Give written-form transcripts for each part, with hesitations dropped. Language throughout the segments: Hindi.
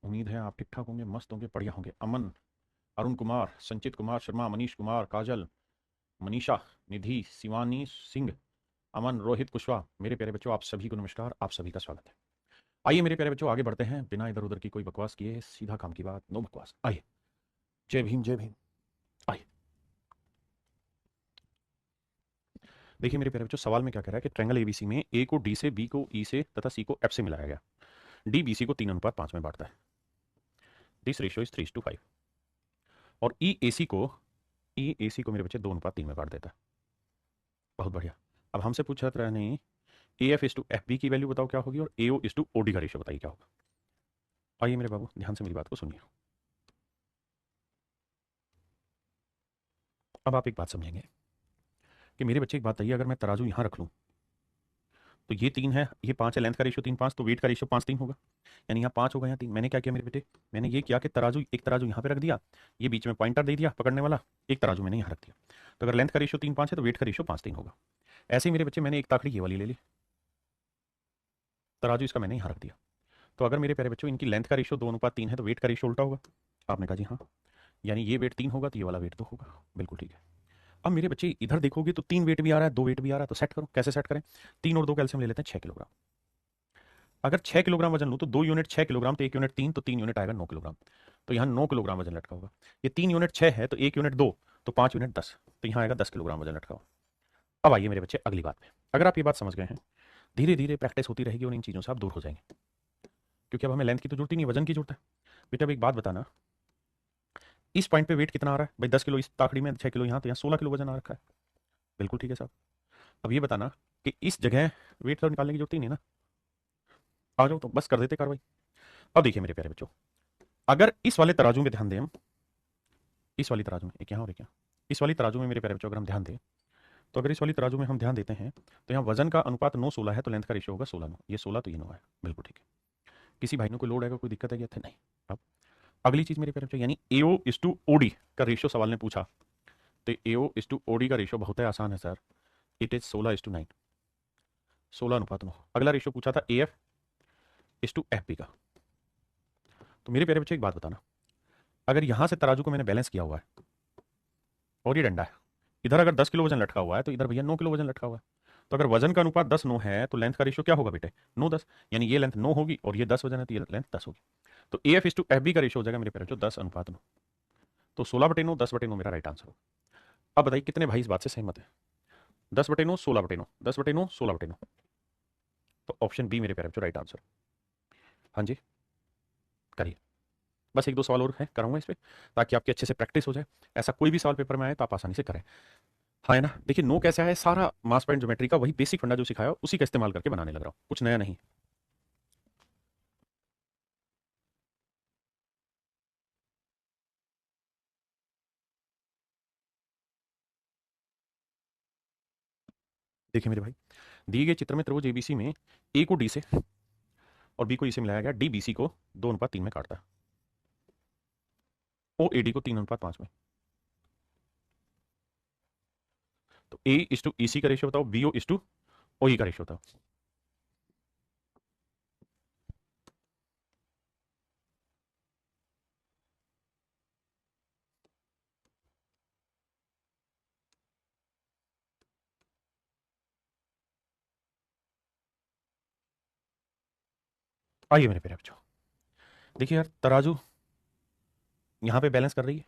उम्मीद है आप ठीक ठाक होंगे, मस्त होंगे, बढ़िया होंगे। अमन, अरुण कुमार, संचित कुमार शर्मा, मनीष कुमार, काजल, मनीषा, निधि, शिवानी सिंह, अमन, रोहित कुशवाहा, मेरे प्यारे बच्चों आप सभी को नमस्कार, आप सभी का स्वागत है। आइए मेरे प्यारे बच्चों आगे बढ़ते हैं बिना इधर उधर की कोई बकवास किए, सीधा काम की बात, नो बकवास। आइए, जय भीम जय भीम। आइए देखिए मेरे प्यारे बच्चों, सवाल में क्या कह रहा है कि ट्रायंगल एबीसी में ए को डी से, बी को ई से तथा सी को एफ से मिलाया गया। डी बी सी को 3:5 में बांटता है। This ratio is 3:5। और ई ए सी को मेरे बच्चे 2:3 में बांट देता है। बहुत बढ़िया। अब हमसे पूछा था नहीं, A F is to F B की वैल्यू बताओ क्या होगी, और A O is to O D का रेशियो बताइए क्या होगा। आइए मेरे बाबू ध्यान से मेरी बात को सुनिए। अब आप एक बात समझेंगे कि मेरे बच्चे एक बात बताइए, अगर मैं तराजू यहाँ रख लूँ तो ये 3 है, ये 5 है, लेंथ का रेशियो 3:5, तो वेट का रेशियो 5:3 होगा। यानी यहाँ 5 होगा, यहाँ 3। मैंने क्या किया मेरे बेटे, मैंने ये किया कि तराजू, एक तराजू यहाँ पे रख दिया, ये बीच में पॉइंटर दे दिया पकड़ने वाला, एक तराजू मैंने यहाँ रख दिया। तो अगर लेंथ का रेशियो 3:5 है तो वेट का रेशियो 5:3 होगा। ऐसे ही मेरे बच्चे मैंने एक ताकड़ी ये वाली ले ली, तराजू इसका मैंने यहाँ रख दिया। तो अगर मेरे प्यारे बच्चों इनकी लेंथ का रेशियो 2:3 है तो वेट का रेशियो उल्टा होगा। आपने कहा जी हाँ, यानी ये वेट 3 होगा तो ये वाला वेट 2 होगा। बिल्कुल ठीक है। अब मेरे बच्चे इधर देखोगे तो 3 वेट भी आ रहा है, 2 वेट भी आ रहा है, तो सेट करो। कैसे सेट करें, 3 और 2 कैल्शियम ले लेते हैं, 6 किलोग्राम। अगर 6 किलोग्राम वजन लूँ तो 2 यूनिट 6 किलोग्राम, तो 1 यूनिट 3, तो 3 यूनिट आएगा 9 किलोग्राम। तो यहाँ 9 किलोग्राम वजन लटका होगा। ये 3 यूनिट 6 है तो 1 यूनिट 2, तो 5 यूनिट 10, तो यहाँ आएगा 10 किलोग्राम वजन लटका हुआ। अब आइए मेरे बच्चे अगली बात में, अगर आप ये बात समझ गए हैं, धीरे धीरे प्रैक्टिस होती रहेगी और इन चीज़ों से आप दूर हो जाएंगे, क्योंकि अब हमें लेंथ की तो जरूरत ही नहीं, वजन की जरूरत है। बेटा अब एक बात बताना, इस पॉइंट पे वेट कितना आ रहा है भाई, 10 किलो इस ताकड़ी में, 6 किलो यहाँ, तो यहाँ 16 किलो वजन आ रखा है। बिल्कुल ठीक है साहब। अब ये बताना कि इस जगह वेट तो निकालने की जरूरत ही नहीं ना, आ जाओ तो बस कर देते कार्रवाई। अब देखिए मेरे प्यारे बच्चों, अगर इस वाले तराजू में ध्यान दें हम, इस वाली तराजू में, एक यहाँ और एक यहाँ, इस वाली तराजू में मेरे प्यारे बच्चों अगर हम ध्यान दें, तो अगर इस वाली तराजू में हम ध्यान देते हैं तो यहाँ वजन का अनुपात 9:16 है, तो लेंथ का रेशियो होगा 16:9। ये 16 तो ये 9 है। बिल्कुल ठीक है। किसी भाई ने कोई लोड आएगा, कोई दिक्कत है क्या, नहीं। अब अगली चीज मेरे प्यारे बच्चों, यानी एओ इज टू ओडी का रेशियो सवाल ने पूछा, तो एओ इज टू ओडी का रेशियो बहुत है आसान है सर, इट इज 16:9, 16:9। अगला रेशियो पूछा था A F is to F B का। तो मेरे प्यारे बच्चे एक बात बताना, अगर यहां से तराजू को मैंने बैलेंस किया हुआ है और ये डंडा है, इधर अगर 10 किलो वजन लटका हुआ है तो इधर भैया 9 किलो वजन लटका हुआ है। तो अगर वजन का अनुपात 10:9 है तो लेंथ का रेशियो क्या होगा बेटे, 9:10। यानी ये लेंथ 9 होगी और ये 10 वजन है तो ये लेंथ 10 होगी। तो A F is to F B का रेशियो हो जाएगा मेरे प्यारे बच्चों 10:9। तो 16/9, 10/9 मेरा राइट आंसर होगा। अब बताइए कितने भाई इस बात से सहमत है, 10/9, 16/9, 10/9, 16/9। तो ऑप्शन बी मेरे प्यारे बच्चों राइट आंसर। हाँ जी, करिए। बस एक दो सवाल और है कराऊंगा इस पे, ताकि आपकी अच्छे से प्रैक्टिस हो जाए, ऐसा कोई भी सवाल पेपर में आए तो आप आसानी से करें। हाँ है ना, देखिए नो कैसा है, सारा मास पॉइंट ज्योमेट्री का वही बेसिक फंडा जो सिखाया उसी का इस्तेमाल करके बनाने लग रहा हूँ, कुछ नया नहीं। देखिए मेरे भाई, दिए गए चित्र में त्रिभुज एबीसी में ए को डी से और बी को ई से मिलाया गया, डी बी सी को 2:3 में काटता है, ओ ए डी को 3:5 में। तो ए इज टू ई सी का रेशियो बताओ, B O is to O E का रेशियो बताओ। आइए मेरे प्यारे बच्चों, देखिए यार तराजू यहाँ पे बैलेंस कर रही है,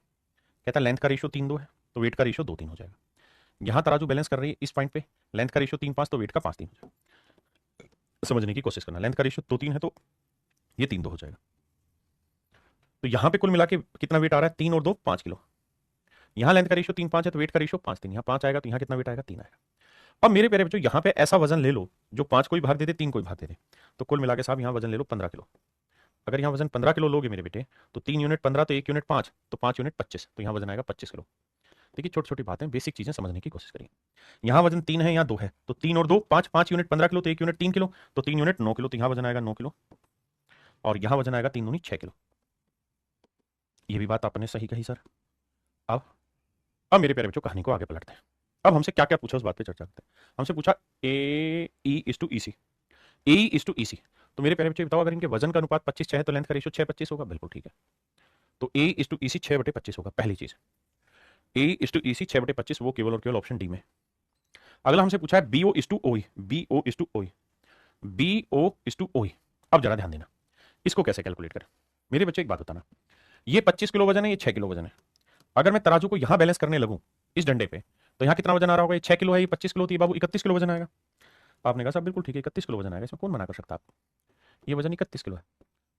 कहता है लेंथ का रेशियो 3:2 है तो वेट का रेशियो 2:3 हो जाएगा। यहाँ तराजू बैलेंस कर रही है इस पॉइंट पे, लेंथ का रेशियो 3:5 तो वेट का 5:3 हो जाएगा। समझने की कोशिश करना, लेंथ का रेशियो 2:3 है तो ये 3:2 हो जाएगा। तो यहाँ पे कुल मिला के कितना वेट आ रहा है, 3 और 2 5 किलो। यहाँ लेंथ का रेशियो 3:5 है तो वेट का रेशियो 5:3, यहाँ 5 आएगा तो यहाँ कितना वेट आएगा, 3 आएगा। अब मेरे प्यारे बच्चों यहाँ पे ऐसा वजन ले लो जो 5 को ही भाग दे दे, 3 को ही भाग दे दे, तो कुल मिला के साहब यहाँ वजन ले लो 15 किलो। अगर यहाँ वजन 15 किलो लोगे मेरे बेटे, तो 3 यूनिट 15, तो 1 यूनिट 5, तो 5 यूनिट 25, तो यहाँ वजन आएगा 25 किलो। देखिए छोटी छोटी बातें, बेसिक चीजें समझने की कोशिश करिए। यहाँ वजन 3 है, यहाँ 2 है, तो 3 और 2 5, 5 यूनिट 15 किलो, तो 1 यूनिट 3 किलो, तो 3 यूनिट 9 किलो, तो यहाँ वजन आएगा 9 किलो। और यहाँ वजन आएगा 3 दूनी 6 किलो। ये भी बात आपने सही कही सर। अब अब मेरे प्यारे बच्चों कहानी को आगे पलटते हैं। अब हमसे क्या क्या पूछा उस बात पे चर्चा करते हैं। हमसे पूछा A E is to E C, A is to E C, तो मेरे प्यारे बच्चे बताओ, अगर इनके वजन का अनुपात 25 है तो लेंथ का रेशियो 6:25 होगा। बिल्कुल ठीक है। तो ए इज टू ई सी 6/25 होगा, पहली चीज। ए इज टू ई सी 6/25, वो केवल और केवल ऑप्शन डी में। अगला हमसे पूछा है B O is to O, B O is to O, B O is to O. अब जरा ध्यान देना, इसको कैसे कैलकुलेट करें। मेरे बच्चे एक बात बताना, ये 25 किलो वजन है, ये 6 किलो वजन है। अगर मैं तराजू को यहां बैलेंस करने लगूं इस डंडे पे, तो यहां कितना वजन आ रहा होगा? ये 6 किलो है, ये 25 किलो, तो ये बाबू 31 किलो वजन आएगा। आपने कहा साहब बिल्कुल ठीक है, 31 किलो वजन आएगा, इसमें कौन मना कर सकता है आपको? ये वजन 31 किलो है।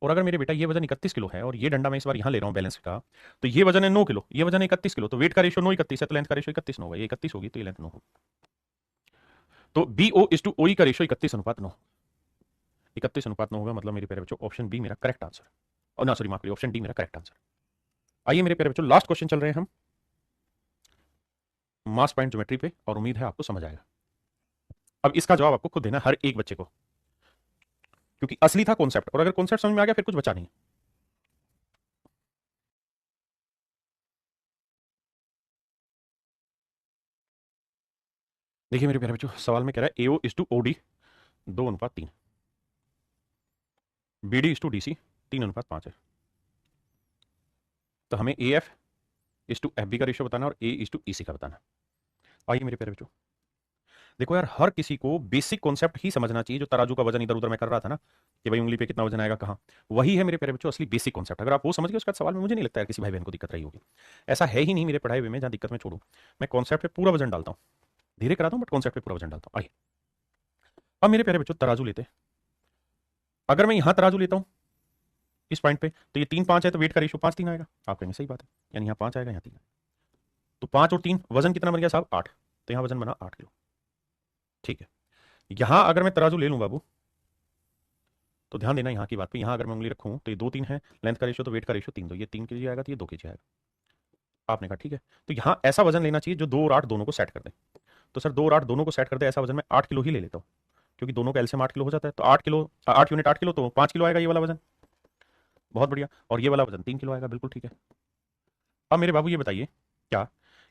और अगर मेरे बेटा ये वजन 31 किलो है और ये डंडा मैं इस बार यहां ले रहा हूं बैलेंस का, तो ये वजन है 9 किलो, ये वजन है 31 किलो, तो वेट का रेशियो 9 31 है, तो लेंथ का रेशियो 31 9 होगा। ये 31 होगी तो ये लेंथ 9 होगी। तो B O is to O का रेशियो 31:9, 31:9 होगा। मतलब मेरे प्यारे बच्चों ऑप्शन बी मेरा करेक्ट आंसर, और ना सॉरी माफ करिए, ऑप्शन डी मेरा करेक्ट आंसर। आइए मेरे प्यारे बच्चों, लास्ट क्वेश्चन चल रहे हैं हम मास पॉइंट ज्योमेट्री पे, और उम्मीद है आपको समझ आएगा। अब इसका जवाब आपको खुद देना हर एक बच्चे को, क्योंकि असली था कॉन्सेप्ट, और अगर कॉन्सेप्ट समझ में आ गया फिर कुछ बचा नहीं। देखिए मेरे प्यारे बच्चों, सवाल में कह रहा है A O is to O D 2:3, B D is to D C 3:5 है। तो हमें A F is to F B का रेशियो बताना और ए इज टू ई सी का बताना। आइए मेरे प्यारे बच्चों, देखो यार, हर किसी को बेसिक कॉन्सेप्ट ही समझना चाहिए। जो तराजू का वजन इधर उधर मैं कर रहा था ना, कि भाई उंगली पे कितना वजन आएगा कहाँ, वही है मेरे प्यारे बच्चों असली बेसिक कॉन्सेप्ट। अगर आप वो समझ गए उसका सवाल में मुझे नहीं लगता है किसी भाई बहन को दिक्कत रही होगी। ऐसा है ही नहीं मेरे पढ़ाई हुए में जहां दिक्कत में छोड़ू। मैं कॉन्सेप्ट पे पूरा वजन डालता हूँ, धीरे कराता हूँ बट कॉन्सेप्ट पे पूरा वजन डालता हूँ। आइए अब मेरे प्यारे बच्चों तराजू लेते हैं। अगर मैं यहां तराजू लेता हूं इस पॉइंट पे, तो ये 3 5 है, तो वेट का रेशियो 5 3 आएगा। आप कहेंगे सही बात है, यानी यहाँ 5 आएगा, यहाँ 3। तो 5 और 3 वजन कितना बन गया साहब? 8। तो यहाँ वजन बना 8 किलो। ठीक है। यहां अगर मैं तराजू ले लूं बाबू, तो ध्यान देना यहाँ की बात पे, यहाँ अगर मैं उंगली रखूं तो ये 2 3 है, लेंथ का रेशियो तो वेट का रेशियो 3 2, ये 3 kg आएगा, तो ये 2 kg आएगा। आपने कहा ठीक है, तो यहाँ ऐसा वजन लेना चाहिए जो 2 और 8 दोनों को सेट कर दे। तो सर 2 और 8 दोनों को सेट कर दे, ऐसा वजन मैं 8 किलो ही ले लेता हूँ, क्योंकि दोनों का एलसीएम 8 किलो हो जाता है। तो 8 किलो, 8 यूनिट 8 किलो, तो 5 किलो आएगा ये वाला वजन। बहुत बढ़िया। और ये वाला वजन 3 किलो आएगा। बिल्कुल ठीक है। अब मेरे बाबू ये बताइए क्या,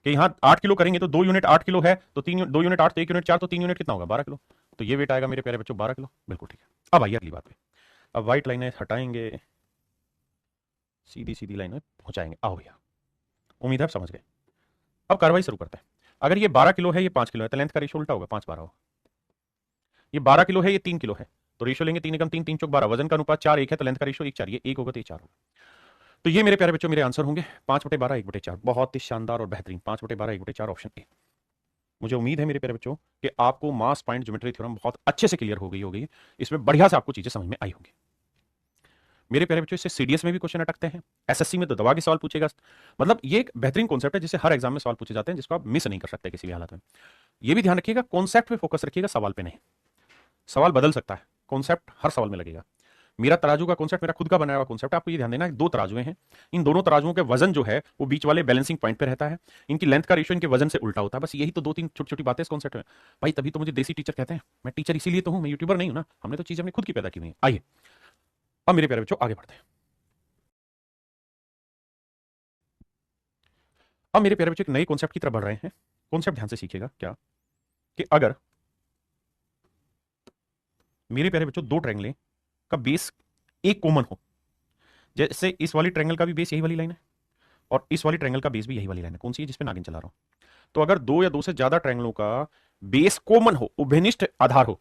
कि यहाँ 8 किलो करेंगे तो 2 यूनिट 8 किलो है, तो 2 यूनिट 8, तो 1 यूनिट 4, तो 3 यूनिट कितना होगा? 12 किलो। तो ये वेट आएगा मेरे प्यारे बच्चों 12 किलो। बिल्कुल ठीक है। अब आइए अगली बात पे। अब व्हाइट लाइनें हटाएंगे, सीधी सीधी लाइनें पहुंचाएंगे। आओ भैया, उम्मीद है आप समझ गए। अब कार्रवाई शुरू करते हैं। अगर ये 12 किलो है, ये 5 किलो है, तो लेंथ का रेशियो उल्टा होगा, 5 12 होगा। ये 12 किलो है, ये 3 किलो है, तो रेशियो लेंगे 3 एकम 3 3 चौक 12, वजन का अनुपात 4 1 है, तो लेंथ का रेशियो 1 4, ये 1 होगा तो ये 4 होगा। तो ये मेरे प्यारे बच्चों मेरे आंसर होंगे 5/12 1/4। बहुत ही शानदार और बेहतरीन 5/12 1/4 ऑप्शन ए। मुझे उम्मीद है मेरे प्यारे बच्चों कि आपको मास पॉइंट ज्योमेट्री थ्योरम बहुत अच्छे से क्लियर हो गई होगी, इसमें बढ़िया से आपको चीजें समझ में आई होंगी। मेरे प्यारे बच्चों, इससे सीडीएस में भी क्वेश्चन अटकते हैं, एसएससी में तो दवा के सवाल पूछेगा। मतलब ये एक बेहतरीन कॉन्सेप्ट है जिससे हर एग्जाम में सवाल पूछे जाते हैं, जिसको आप मिस नहीं कर सकते किसी भी हालत में। ये भी ध्यान रखिएगा, कॉन्सेप्ट पे फोकस रखिएगा, सवाल पे नहीं। सवाल बदल सकता है, कॉन्सेप्ट हर सवाल में लगेगा। मेरा तराजू का कॉन्सेप्ट मेरा खुद का बनाया हुआ कॉन्सेप्ट है। आपको ये ध्यान देना है, 2 तराजुएं हैं, इन दोनों तराजुओं के वजन जो है वो बीच वाले बैलेंसिंग पॉइंट पे रहता है। इनकी लेंथ का रेशियो इनके वजन से उल्टा होता है। बस यही तो 2 3 छोटी छोटी बातें इस कॉन्सेप्ट में। भाई तभी तो मुझे देसी टीचर कहते हैं। मैं टीचर इसीलिए तो हूं, मैं यूट्यूबर नहीं हूं ना। हमने तो चीजें अपनी खुद की पैदा की हुई है। आइए अब मेरे प्यारे बच्चों आगे बढ़ते हैं। अब मेरे प्यारे बच्चों एक नए कॉन्सेप्ट की तरफ बढ़ रहे हैं। कॉन्सेप्ट ध्यान से सीखिएगा क्या, कि अगर मेरे प्यारे बच्चों 2 ट्रायंगलें का बेस एक कॉमन हो, जैसे इस वाली ट्रायंगल का भी बेस यही वाली लाइन है, और इस वाली ट्रायंगल का बेस भी यही वाली लाइन है। कौन सी है? जिसपे नागिन चला रहा हूं। तो अगर 2 या 2 से ज्यादा ट्रायंगलों का बेस कॉमन हो, उभयनिष्ठ आधार हो,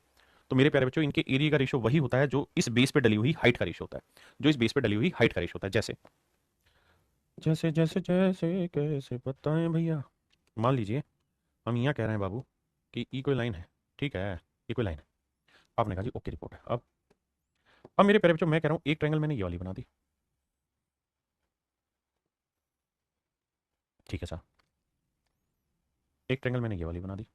तो मेरे प्यारे बच्चों इनके एरिया का रेशियो वही होता है जो इस बेस पे डली हुई हाइट का रेशियो होता है, जो इस बेस पे डली हुई हाइट का रेशियो होता है। जैसे जैसे जैसे जैसे कैसे बताएं भैया, मान लीजिए हम यहाँ कह रहे हैं बाबू कि ई कोई लाइन है, ठीक है, ये कोई लाइन है। आपने कहा जी ओके रिपोर्ट है। अब मेरे प्यारे बच्चों मैं कह रहा हूँ एक ट्रायंगल मैंने ये वाली बना दी, ठीक है सर। एक ट्रायंगल मैंने ये वाली बना दी,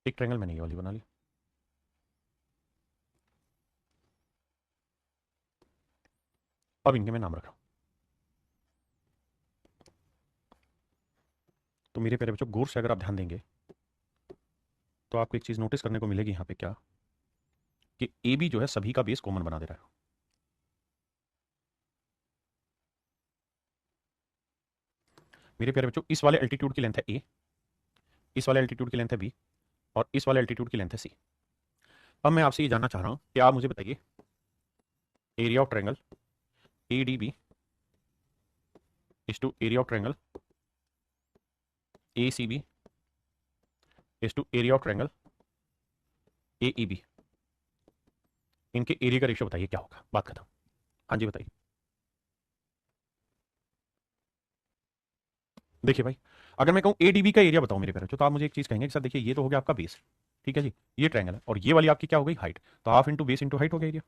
एक ट्रायंगल मैंने ये वाली बना ली, अब इनके मैं नाम रख रहा हूं। तो मेरे प्यारे बच्चों गौर से अगर आप ध्यान देंगे तो आपको एक चीज नोटिस करने को मिलेगी यहाँ पे, क्या कि ए बी जो है सभी का बेस कॉमन बना दे रहा है। मेरे प्यारे बच्चों इस वाले एल्टीट्यूड की लेंथ है ए, इस वाले एल्टीट्यूड की लेंथ है बी, और इस वाले एल्टीट्यूड की लेंथ है सी। अब मैं आपसे ये जानना चाह रहा हूँ कि आप मुझे बताइए area of triangle A D B is to area of triangle A C B is to area of triangle A E B. इनके एरिया का रेशियो बताइए क्या होगा, बात खत्म। हाँ जी बताइए। देखिए भाई, अगर मैं कहूँ एडीबी का एरिया बताओ मेरे प्यारे बच्चों, तो आप मुझे एक चीज कहेंगे कि सर देखिए ये तो हो गया आपका बेस, ठीक है जी, ये ट्रायंगल है, और ये वाली आपकी क्या हो गई हाइट, तो half into base into height हो गया एरिया।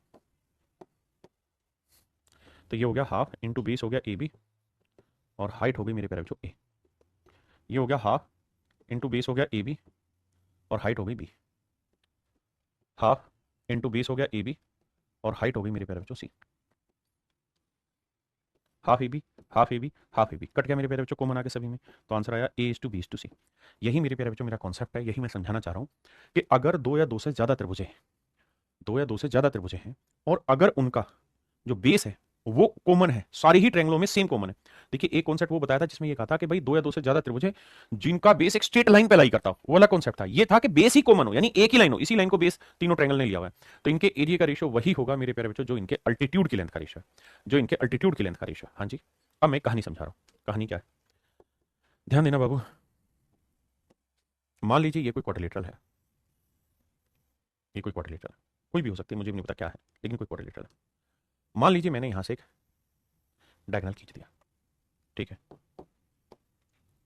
तो ये हो गया हाफ इंटू बेस हो गया ए बी, और हाइट हो गई मेरे प्यारे बच्चों ए। ये हो गया हाफ इंटू बेस हो गया ए बी, और हाइट हो गई बी। हाफ इंटू बेस हो गया ए बी, और हाइट हो गई मेरे प्यारे बच्चों C. Half A B, half A B, half A B cut गया मेरे प्यारे बच्चों कॉमन आगे सभी में, तो आंसर आया A is to B is to C. यही मेरे प्यारे बच्चों मेरा कॉन्सेप्ट है, यही मैं समझाना चाह रहा हूँ कि अगर दो या दो से ज्यादा त्रिभुजें हैं, दो या दो से ज्यादा त्रिभुजें हैं, और अगर उनका जो बेस है वो कॉमन है, सारी ही ट्रायंगलों में सेम कॉमन है। देखिए एक कॉन्सेप्ट वो बताया था जिसमें ये कहा था कि भाई दो या दो से ज्यादा त्रिभुज है जिनका बेस एक स्ट्रेट लाइन पे लाई करता हो, वो वाला कॉन्सेप्ट था। ये था कि बेस ही कॉमन हो, यानी एक ही लाइन हो, इसी लाइन को बेस तीनों ट्रायंगल ने लिया हुआ है। तो इनके एरिया का रेशियो वही होगा मेरे प्यारे बच्चों जो इनके अल्टीट्यूड की लेंथ का रेशियो है, जो इनके अल्टीट्यूड की लेंथ का रेशियो है। हाँ जी, अब मैं कहानी समझा रहा हूं। कहानी क्या है, ध्यान देना बाबू। मान लीजिए ये कोई क्वाड्रिलेटरल है, ये कोई क्वाड्रिलेटरल है, कोई भी हो सकती है, मुझे भी नहीं पता क्या है, लेकिन कोई क्वाड्रिलेटरल है। मान लीजिए मैंने यहां से एक डायगोनल खींच दिया, ठीक है।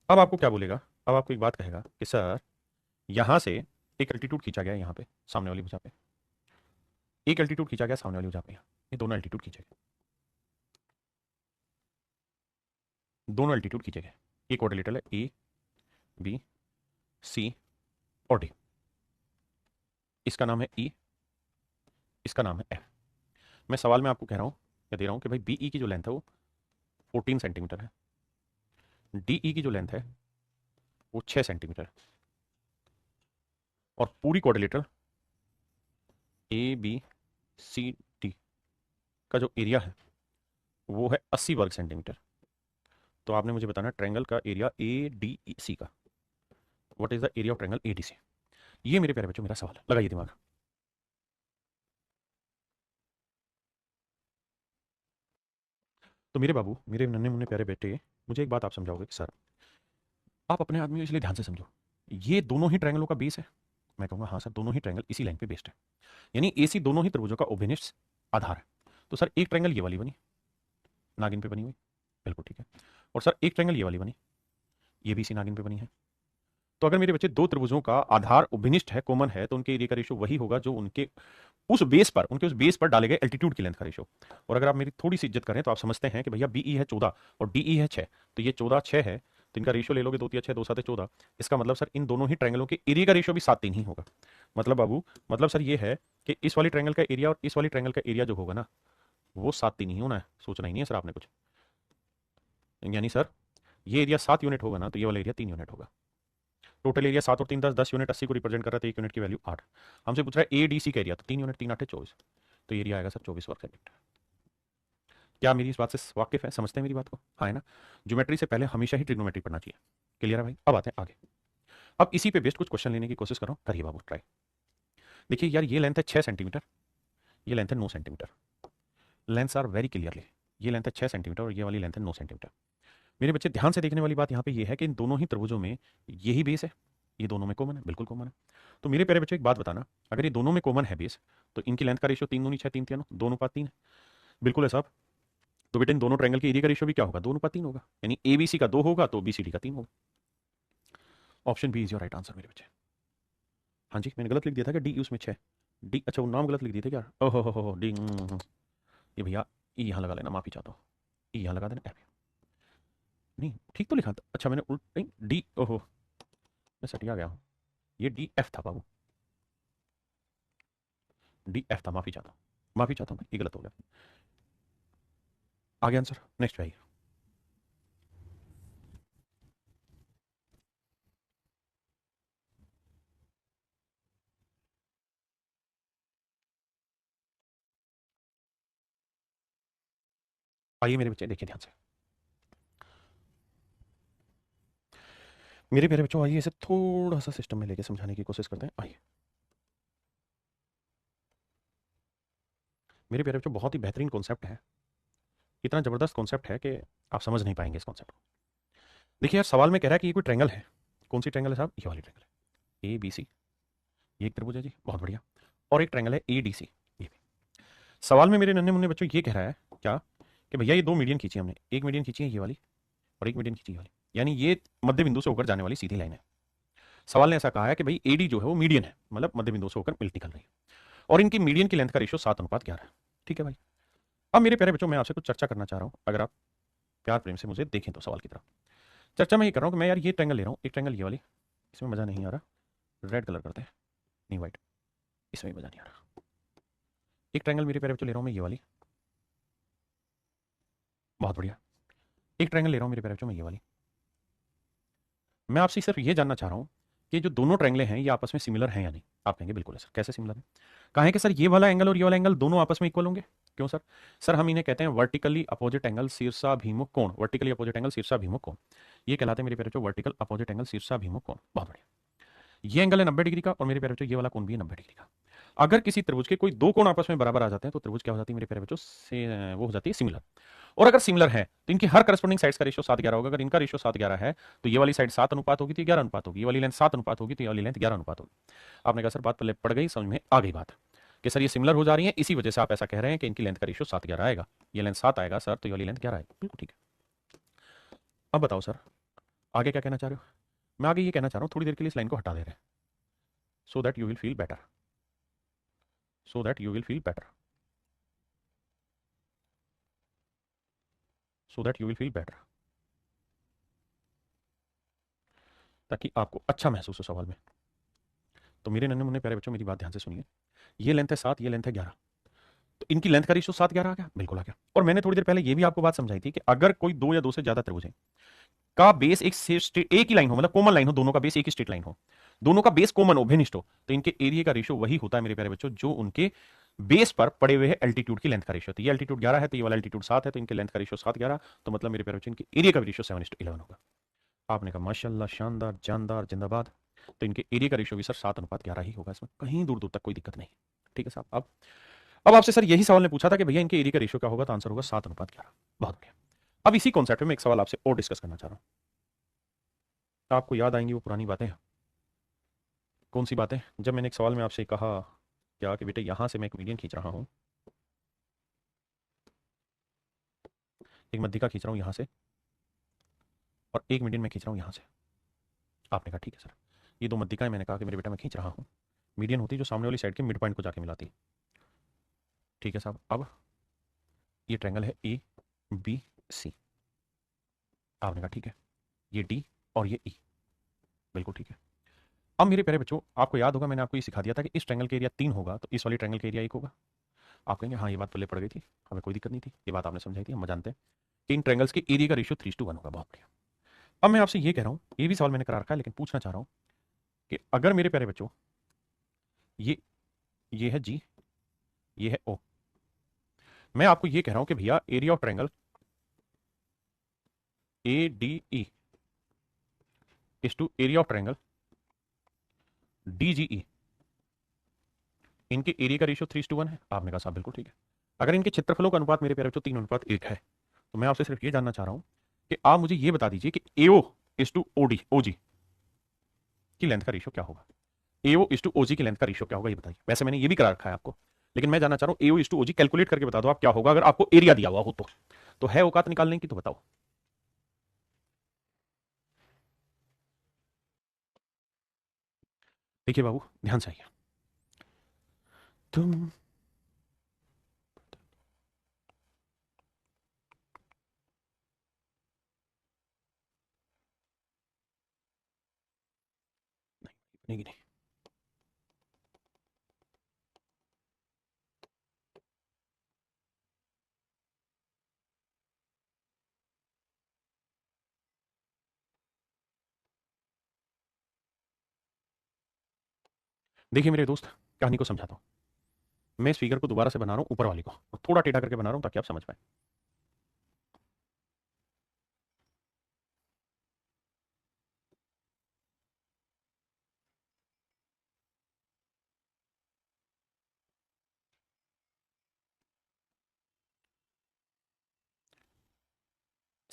अब आपको क्या बोलेगा, अब आपको एक बात कहेगा कि सर यहां से एक अल्टीट्यूड खींचा गया यहाँ पे सामने वाली भुजा पे, एक अल्टीट्यूड खींचा गया सामने वाली भुजा पे, ये दोनों अल्टीट्यूड खींचे गए, दोनों अल्टीट्यूड खींचे गए। ये क्वाड्रिलेटरल है ए बी सी और डी। इसका नाम है ई, इसका नाम है एफ। मैं सवाल में आपको कह रहा हूं या दे रहा हूं कि भाई बी ई की जो लेंथ है वो 14 सेंटीमीटर है, डी ई की जो लेंथ है वो 6 सेंटीमीटर है, और पूरी quadrilateral A B C D का जो एरिया है वो है 80 वर्ग सेंटीमीटर। तो आपने मुझे बताना ट्रायंगल का एरिया ए डी सी का, what is the area of triangle A D C. ये मेरे प्यारे बच्चों मेरा सवाल है, लगाइए दिमाग। तो मेरे बाबू, मेरे नन्हे मुन्ने प्यारे बेटे, मुझे एक बात आप समझाओगे कि सर आप अपने आदमी हो इसलिए ध्यान से समझो, ये दोनों ही ट्रायंगलों का बेस है। मैं कहूंगा हाँ सर दोनों ही ट्रायंगल इसी लाइन पे बेस्ड है, यानी एसी दोनों ही त्रिभुजों का ओबेनिस्ट आधार है। तो सर एक ट्रायंगल ये वाली बनी, नागिन पे बनी हुई, बिल्कुल ठीक है। और सर एक ट्रायंगल ये वाली बनी, ये भी इसी नागिन पे बनी है। तो अगर मेरे बच्चे दो त्रिभुजों का आधार उभनिष्ठ है, कॉमन है, तो उनके एरिया का रेशियो वही होगा जो उनके उस बेस पर, उनके उस बेस पर डाले गए एल्टीट्यूड की लेंथ का रेशियो। और अगर आप मेरी थोड़ी सी इज्जत करें तो आप समझते हैं कि भैया बीई है 14 और डीई है 6, तो ये 14 6 है, तो इनका रेशियो ले लोगे 2 3 6 2 7 14। इसका मतलब सर इन दोनों ही ट्रायंगलों के एरिया का रेशियो भी 7 3 ही होगा। मतलब बाबू, मतलब सर ये है कि इस वाली ट्रायंगल का एरिया और इस वाली ट्रायंगल का एरिया जो होगा ना वो 7 3 ही होना है, सोचना ही नहीं है सर आपने कुछ। यानी सर ये एरिया 7 यूनिट होगा ना तो ये वाला एरिया 3 यूनिट होगा। टोटल एरिया 7 और 3 10 10 यूनिट 80 को रिप्रेजेंट कर रहा है, तो 1 यूनिट की वैल्यू 8। हमसे पूछ रहा है ए डी सी का एरिया, तो 3 यूनिट 3 8 है 24, तो एरिया आएगा सर 24 वर्ग सेकंड। क्या मेरी इस बात से वाकिफ है, समझते हैं मेरी बात को, हाँ है ना। ज्योमेट्री से पहले हमेशा ही ट्रिग्नोमेट्री पढ़ना चाहिए। क्लियर है भाई, अब आते हैं आगे। अब इसी पे बेस्ड कुछ क्वेश्चन लेने की कोशिश करो, करिए बाबू ट्राई। देखिए यार ये लेंथ है 6 सेंटीमीटर, ये लेंथ है 9 centimetre, lengths are very clearly, ये लेंथ है 6 सेंटीमीटर और ये वाली लेंथ है 9 सेंटीमीटर। मेरे बच्चे ध्यान से देखने वाली बात यहाँ पे ये है कि इन दोनों ही त्रिभुजों में यही बेस है, ये दोनों में कॉमन है, बिल्कुल कॉमन है। तो मेरे प्यारे बच्चे एक बात बताना, अगर ये दोनों में कॉमन है बेस, तो इनकी लेंथ का रेशियो 3 दूनी 6 3 3 2 अनुपात 3 है, बिल्कुल है साहब। तो बेटा इन दोनों ट्रायंगल के एरिया का रेशियो भी क्या होगा, 2 अनुपात 3 होगा, यानी एबीसी का 2 होगा तो बीसीडी का 3 होगा। Option B is your right answer मेरे बच्चे। हाँ जी, मैंने गलत लिख दिया था कि डी उसमें 6, डी अच्छा वो नाम गलत लिख दिए थे क्या, ओहो हो डी, ये भैया ई यहाँ लगा लेना, माफी चाहता हूँ, ई यहाँ लगा देना, एफ नहीं ठीक तो लिखा था, अच्छा मैंने उल्ट नहीं डी, ओहो मैं सटिया गया हूँ, ये डी एफ था बाबू, डी एफ था, माफी चाहता हूँ, माफी चाहता हूँ भाई, ये गलत हो गया। आगे आंसर नेक्स्ट भाई। आइए मेरे बच्चे देखिए ध्यान से। मेरे प्यारे बच्चों, आइए इसे थोड़ा सा सिस्टम में लेके समझाने की कोशिश करते हैं। आइए मेरे प्यारे बच्चों, बहुत ही बेहतरीन कॉन्सेप्ट है। इतना ज़बरदस्त कॉन्सेप्ट है कि आप समझ नहीं पाएंगे इस कॉन्सेप्ट को। देखिए यार, सवाल में कह रहा है कि ये कोई ट्रायंगल है। कौन सी ट्रायंगल है साहब? ये वाली ट्रायंगल है, ए बी सी। ये एक त्रिभुज है जी, बहुत बढ़िया। और एक ट्रायंगल है ए डी सी, ये भी। सवाल में मेरे नन्हे मुन्ने बच्चों ये कह रहा है क्या, कि भैया ये दो मीडियन खींची हमने, एक मीडियन खींची है ये वाली, और एक मीडियन खींची ये वाली, यानी ये मध्य बिंदु से होकर जाने वाली सीधी लाइन है। सवाल ने ऐसा कहा है कि भाई एडी जो है वो मीडियन है, मतलब मध्य बिंदु से होकर मिल निकल रही है, और इनकी मीडियन की लेंथ का रेशियो 7:11 है। ठीक है भाई। अब मेरे प्यारे बच्चों, मैं आपसे कुछ चर्चा करना चाह रहा हूँ, अगर आप प्यार प्रेम से मुझे देखें तो सवाल की तरफ। चर्चा मैं ये कर रहा हूँ कि मैं यार ये ट्रायंगल ले रहा हूँ, एक ट्रायंगल ये वाली, इसमें मजा नहीं आ रहा, रेड कलर करते हैं, नहीं व्हाइट, इसमें भी मजा नहीं आ रहा। एक ट्रायंगल मेरे प्यारे बच्चों ले रहा हूँ मैं ये वाली, बहुत बढ़िया। एक ट्रायंगल ले रहा हूँ मेरे प्यारे बच्चों मैं ये वाली। मैं आपसे सिर्फ ये जानना चाह रहा हूँ कि जो दोनों ट्रायंगलें हैं ये आपस में सिमिलर हैं या नहीं। आप कहेंगे बिल्कुल है सर, कैसे सिमिलर है? कहा है कि सर ये वाला एंगल और ये वाला एंगल दोनों आपस में इक्वल होंगे। क्यों सर? सर हम इन्हें कहते हैं वर्टिकली अपोजिट एंगल शीर्षाभिमुख कोण। वर्टिकली अपोजिट एंगल शीर्षाभिमुख कोण, ये कहलाते हैं मेरे प्यारे बच्चों वर्टिकल अपोजिट एंगल शीर्षाभिमुख कोण। बहुत बढ़िया। ये एंगल है 90 डिग्री का, और मेरे प्यारे बच्चों ये वाला कोण भी है 90 डिग्री का। अगर किसी त्रिभुज के कोई दो कोण आपस में बराबर आ जाते हैं तो त्रिभुज क्या हो जाती है मेरे प्यारे बच्चों? से वो हो जाती है सिमिलर। और अगर सिमिलर है तो इनकी हर करस्पॉन्डिंग साइड्स का रेशियो 7:11 होगा। अगर इनका रेशियो 7:11 है तो ये वाली साइड 7 अनुपात होगी तो ये 11 अनुपात होगी, ये वाली लेंथ 7 अनुपात होगी तो ये वाली लेंथ 11 अनुपात होगी। आपने कहा सर बात पहले पड़ गई, समझ में आ गई बात कि सर ये सिमिलर हो जा रही है, इसी वजह से आप ऐसा कह रहे हैं कि इनकी लेंथ का रेशियो 7:11 आएगा। ये लेंथ 7 आएगा सर, तो ये वाली लेंथ 11 आएगी। बिल्कुल ठीक है। अब बताओ सर, आगे क्या कहना चाह रहे हो? मैं आगे ये कहना चाह रहा हूँ, थोड़ी देर के लिए इस लाइन को हटा दे रहे हैं, so that you will feel better, so that you will feel better, so that you will feel better, ताकि आपको अच्छा महसूस हो सवाल में। तो मेरे नन्हे मुन्ने प्यारे बच्चों, मेरी बात ध्यान से सुनिए। ये लेंथ है 7, ये लेंथ है 11, तो इनकी लेंथ का रेशियो 7:11 आ गया। बिल्कुल आ गया। और मैंने थोड़ी देर पहले ये भी आपको बात समझाई थी कि अगर कोई दो या दो से ज्यादा त्रिभुज है का बेस एक ही लाइन हो, मतलब कॉमन लाइन हो, दोनों का बेस एक ही स्ट्रेट लाइन हो, दोनों का बेस कॉमन हो, भिन्निष्ठ हो, तो इनके एरिया का रेशियो वही होता है मेरे प्यारे बच्चों जो उनके बेस पर पड़े हुए है एल्टीट्यूड की लेंथ का रेशियो। तो ये एल्टीट्यूड 11 है तो ये वाला एल्टीट्यूड 7 है, तो इनके लेंथ का रेशियो 7:11, तो मतलब मेरे प्यारे बच्चों इनके एरिया का रेशियो 7:11 होगा। आपने कहा माशाल्लाह, शानदार, जानदार, जिंदाबाद। तो इनके एरिया का रेशियो भी सर 7:11 ही होगा, इसमें कहीं दूर दूर तक कोई दिक्कत नहीं। ठीक है साहब। अब आपसे सर यही सवाल ने पूछा था कि भैया इनके एरिया का रेशियो क्या होगा, तो आंसर होगा 7:11। बहुत बढ़िया। अब इसी कॉन्सेप्ट में मैं एक सवाल आपसे और डिस्कस करना चाह रहा हूं। आपको याद आएंगी वो पुरानी बातें। कौन सी बातें? जब मैंने एक सवाल में आपसे कहा क्या कि बेटे यहां से मैं एक मीडियन खींच रहा हूं, एक मध्यिका खींच रहा हूं यहां से, और एक मीडियन मैं खींच रहा हूं यहां से। आपने कहा ठीक है सर, ये दो मध्यिकाएं मैंने कहा कि मेरे बेटा मैं खींच रहा हूं, मीडियन होती जो सामने वाली साइड के मिड पॉइंट को जाके मिलाती। ठीक है साहब। अब ये ट्रायंगल है ए बी सी। आपने कहा ठीक है, ये डी और ये ई, बिल्कुल ठीक है। अब मेरे प्यारे बच्चों, आपको याद होगा मैंने आपको ये सिखा दिया था कि इस ट्रायंगल का एरिया 3 होगा तो इस वाली ट्रायंगल का एरिया 1 होगा। आप कहेंगे हाँ ये बात पल्ले पड़ गई थी, हमें कोई दिक्कत नहीं थी, ये बात आपने समझाई थी, हम जानते हैं कि इन ट्रायंगल्स के एरिया का रेशियो 3:1 होगा। बहुत बढ़िया। अब मैं आपसे ये कह रहा हूँ, ये भी सवाल मैंने करा रखा है लेकिन पूछना चाह रहा हूँ कि अगर मेरे प्यारे बच्चों ये है जी, ये है ओ, मैं आपको ये कह रहा हूँ कि भैया area of triangle A D E is to area of triangle D G E, इनके एरिया का रेशियो 3:1 है। आपने कहा साहब बिल्कुल ठीक है। अगर इनके क्षेत्रफलों का अनुपात मेरे प्यारे बच्चों 3:1 है, तो मैं आपसे सिर्फ ये जानना चाह रहा हूं कि आप मुझे ये बता दीजिए कि एओ इज टू ओडी ओजी की लेंथ का रेशियो क्या होगा। एओ इज टू ओजी की लेंथ का रेशियो क्या होगा ये बताइए। वैसे मैंने ये भी करा रखा है आपको, लेकिन मैं जानना चाह रहा हूं A O is to O G calculate करके बता दो आप क्या होगा अगर आपको एरिया दिया हुआ हो तो है औकात निकालने की तो बताओ। देखिए बाबू ध्यान से आइए। तुम नहीं नहीं, देखिए मेरे दोस्त, कहानी को समझाता हूं। मैं इस फिगर को दोबारा से बना रहा हूं, ऊपर वाली को, और थोड़ा टेढ़ा करके बना रहा हूं ताकि आप समझ पाए।